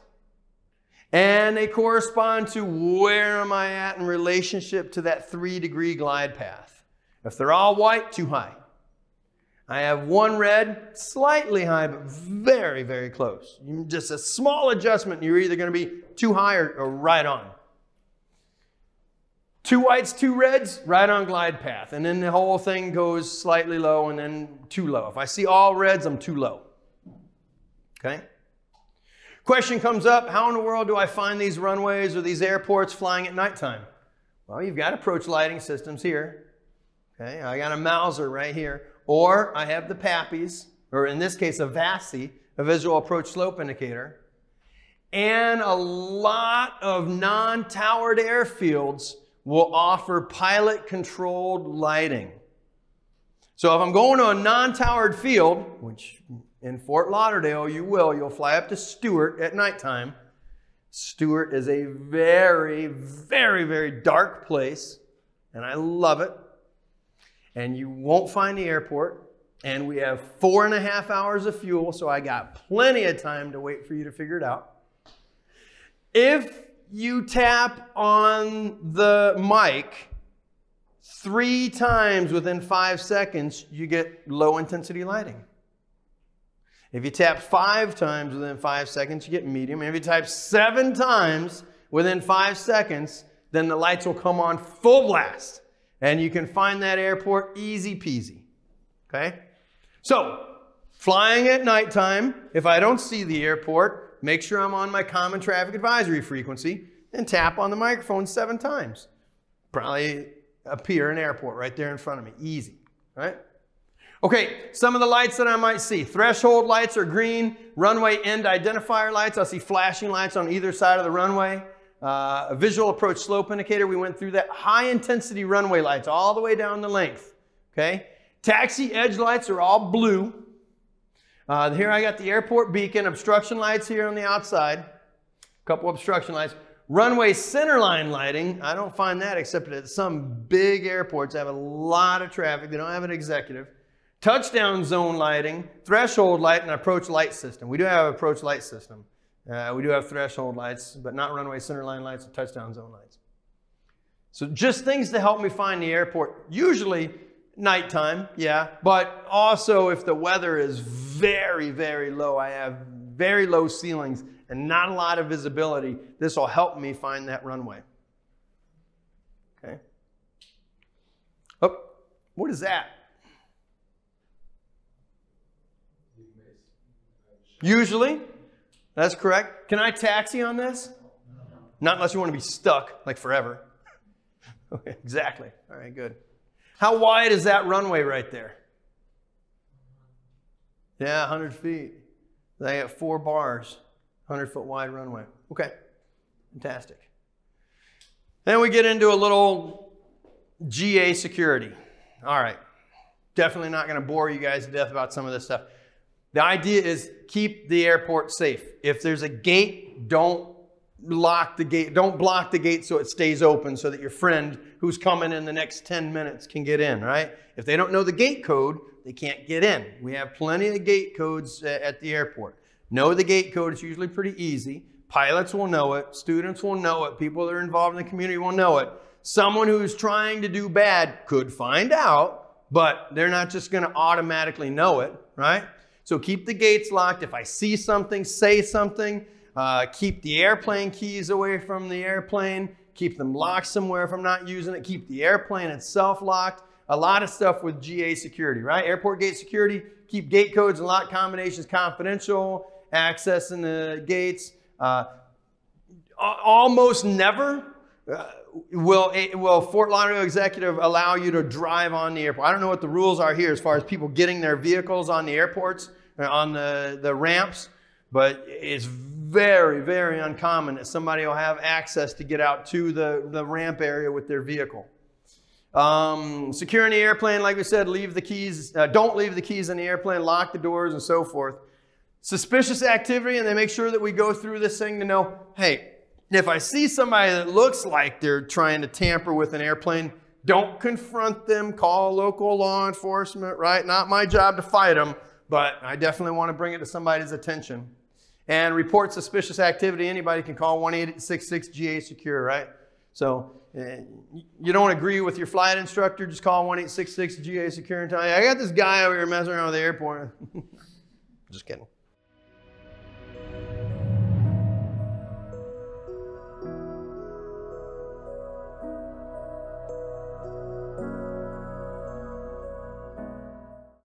and they correspond to where am I at in relationship to that 3-degree glide path. If they're all white, too high. I have 1 red, slightly high, but very, very close. Just a small adjustment, you're either going to be too high or right on. 2 whites, 2 reds, right on glide path. And then the whole thing goes slightly low and then too low. If I see all reds, I'm too low. Okay? Question comes up, how in the world do I find these runways or these airports flying at nighttime? Well, you've got approach lighting systems here. Okay, I got a Mauser right here. Or I have the PAPIs, or in this case a VASI, a visual approach slope indicator. And a lot of non-towered airfields will offer pilot-controlled lighting. So if I'm going to a non-towered field, which in Fort Lauderdale you'll fly up to Stewart at nighttime. Stewart is a very, very, very dark place, and I love it. And you won't find the airport, and we have 4.5 hours of fuel, so I got plenty of time to wait for you to figure it out. If you tap on the mic 3 times within 5 seconds, you get low intensity lighting. If you tap 5 times within 5 seconds, you get medium. And if you tap 7 times within 5 seconds, then the lights will come on full blast. And you can find that airport easy peasy. Okay? So, flying at nighttime, if I don't see the airport, make sure I'm on my common traffic advisory frequency and tap on the microphone 7 times. Probably appear an airport right there in front of me. Easy. Right? Okay, some of the lights that I might see. Threshold lights are green. Runway end identifier lights. I'll see flashing lights on either side of the runway. A visual approach slope indicator. We went through that. High intensity runway lights all the way down the length. Okay? Taxi edge lights are all blue. Here I got the airport beacon. Obstruction lights here on the outside. A couple obstruction lights. Runway centerline lighting. I don't find that except at some big airports that have a lot of traffic. They don't have an executive. Touchdown zone lighting, threshold light, and approach light system. We do have an approach light system. We do have threshold lights, but not runway centerline lights or touchdown zone lights. So just things to help me find the airport. Usually nighttime, yeah, but also if the weather is very, very low, I have very low ceilings and not a lot of visibility, this will help me find that runway. Okay. Oh, what is that? Usually. That's correct. Can I taxi on this? Not unless you want to be stuck, like forever. Okay, exactly. All right, good. How wide is that runway right there? Yeah, 100 feet. They have 4 bars, 100-foot wide runway. Okay, fantastic. Then we get into a little GA security. All right, definitely not going to bore you guys to death about some of this stuff. The idea is keep the airport safe. If there's a gate, don't lock the gate. Don't block the gate so it stays open so that your friend who's coming in the next 10 minutes can get in, right? If they don't know the gate code, they can't get in. We have plenty of gate codes at the airport. Know the gate code. It's usually pretty easy. Pilots will know it. Students will know it. People that are involved in the community will know it. Someone who's trying to do bad could find out, but they're not just going to automatically know it, right? So keep the gates locked. If I see something, say something. Keep the airplane keys away from the airplane. Keep them locked somewhere if I'm not using it. Keep the airplane itself locked. A lot of stuff with GA security, right? Airport gate security. Keep gate codes and lock combinations confidential. Accessing the gates. Almost never will Fort Lauderdale Executive allow you to drive on the airport. I don't know what the rules are here as far as people getting their vehicles on the airports, or on the ramps, but it's very, very uncommon that somebody will have access to get out to the ramp area with their vehicle. Securing the airplane, like we said, leave the keys, don't leave the keys in the airplane, lock the doors and so forth. Suspicious activity, and they make sure that we go through this thing to know, hey, if I see somebody that looks like they're trying to tamper with an airplane, don't confront them, call local law enforcement, right? Not my job to fight them, but I definitely want to bring it to somebody's attention. And report suspicious activity. Anybody can call 1-866-GA-SECURE, right? So you don't agree with your flight instructor, just call 1-866-GA-SECURE and tell you, I got this guy over here messing around with the airport. Just kidding.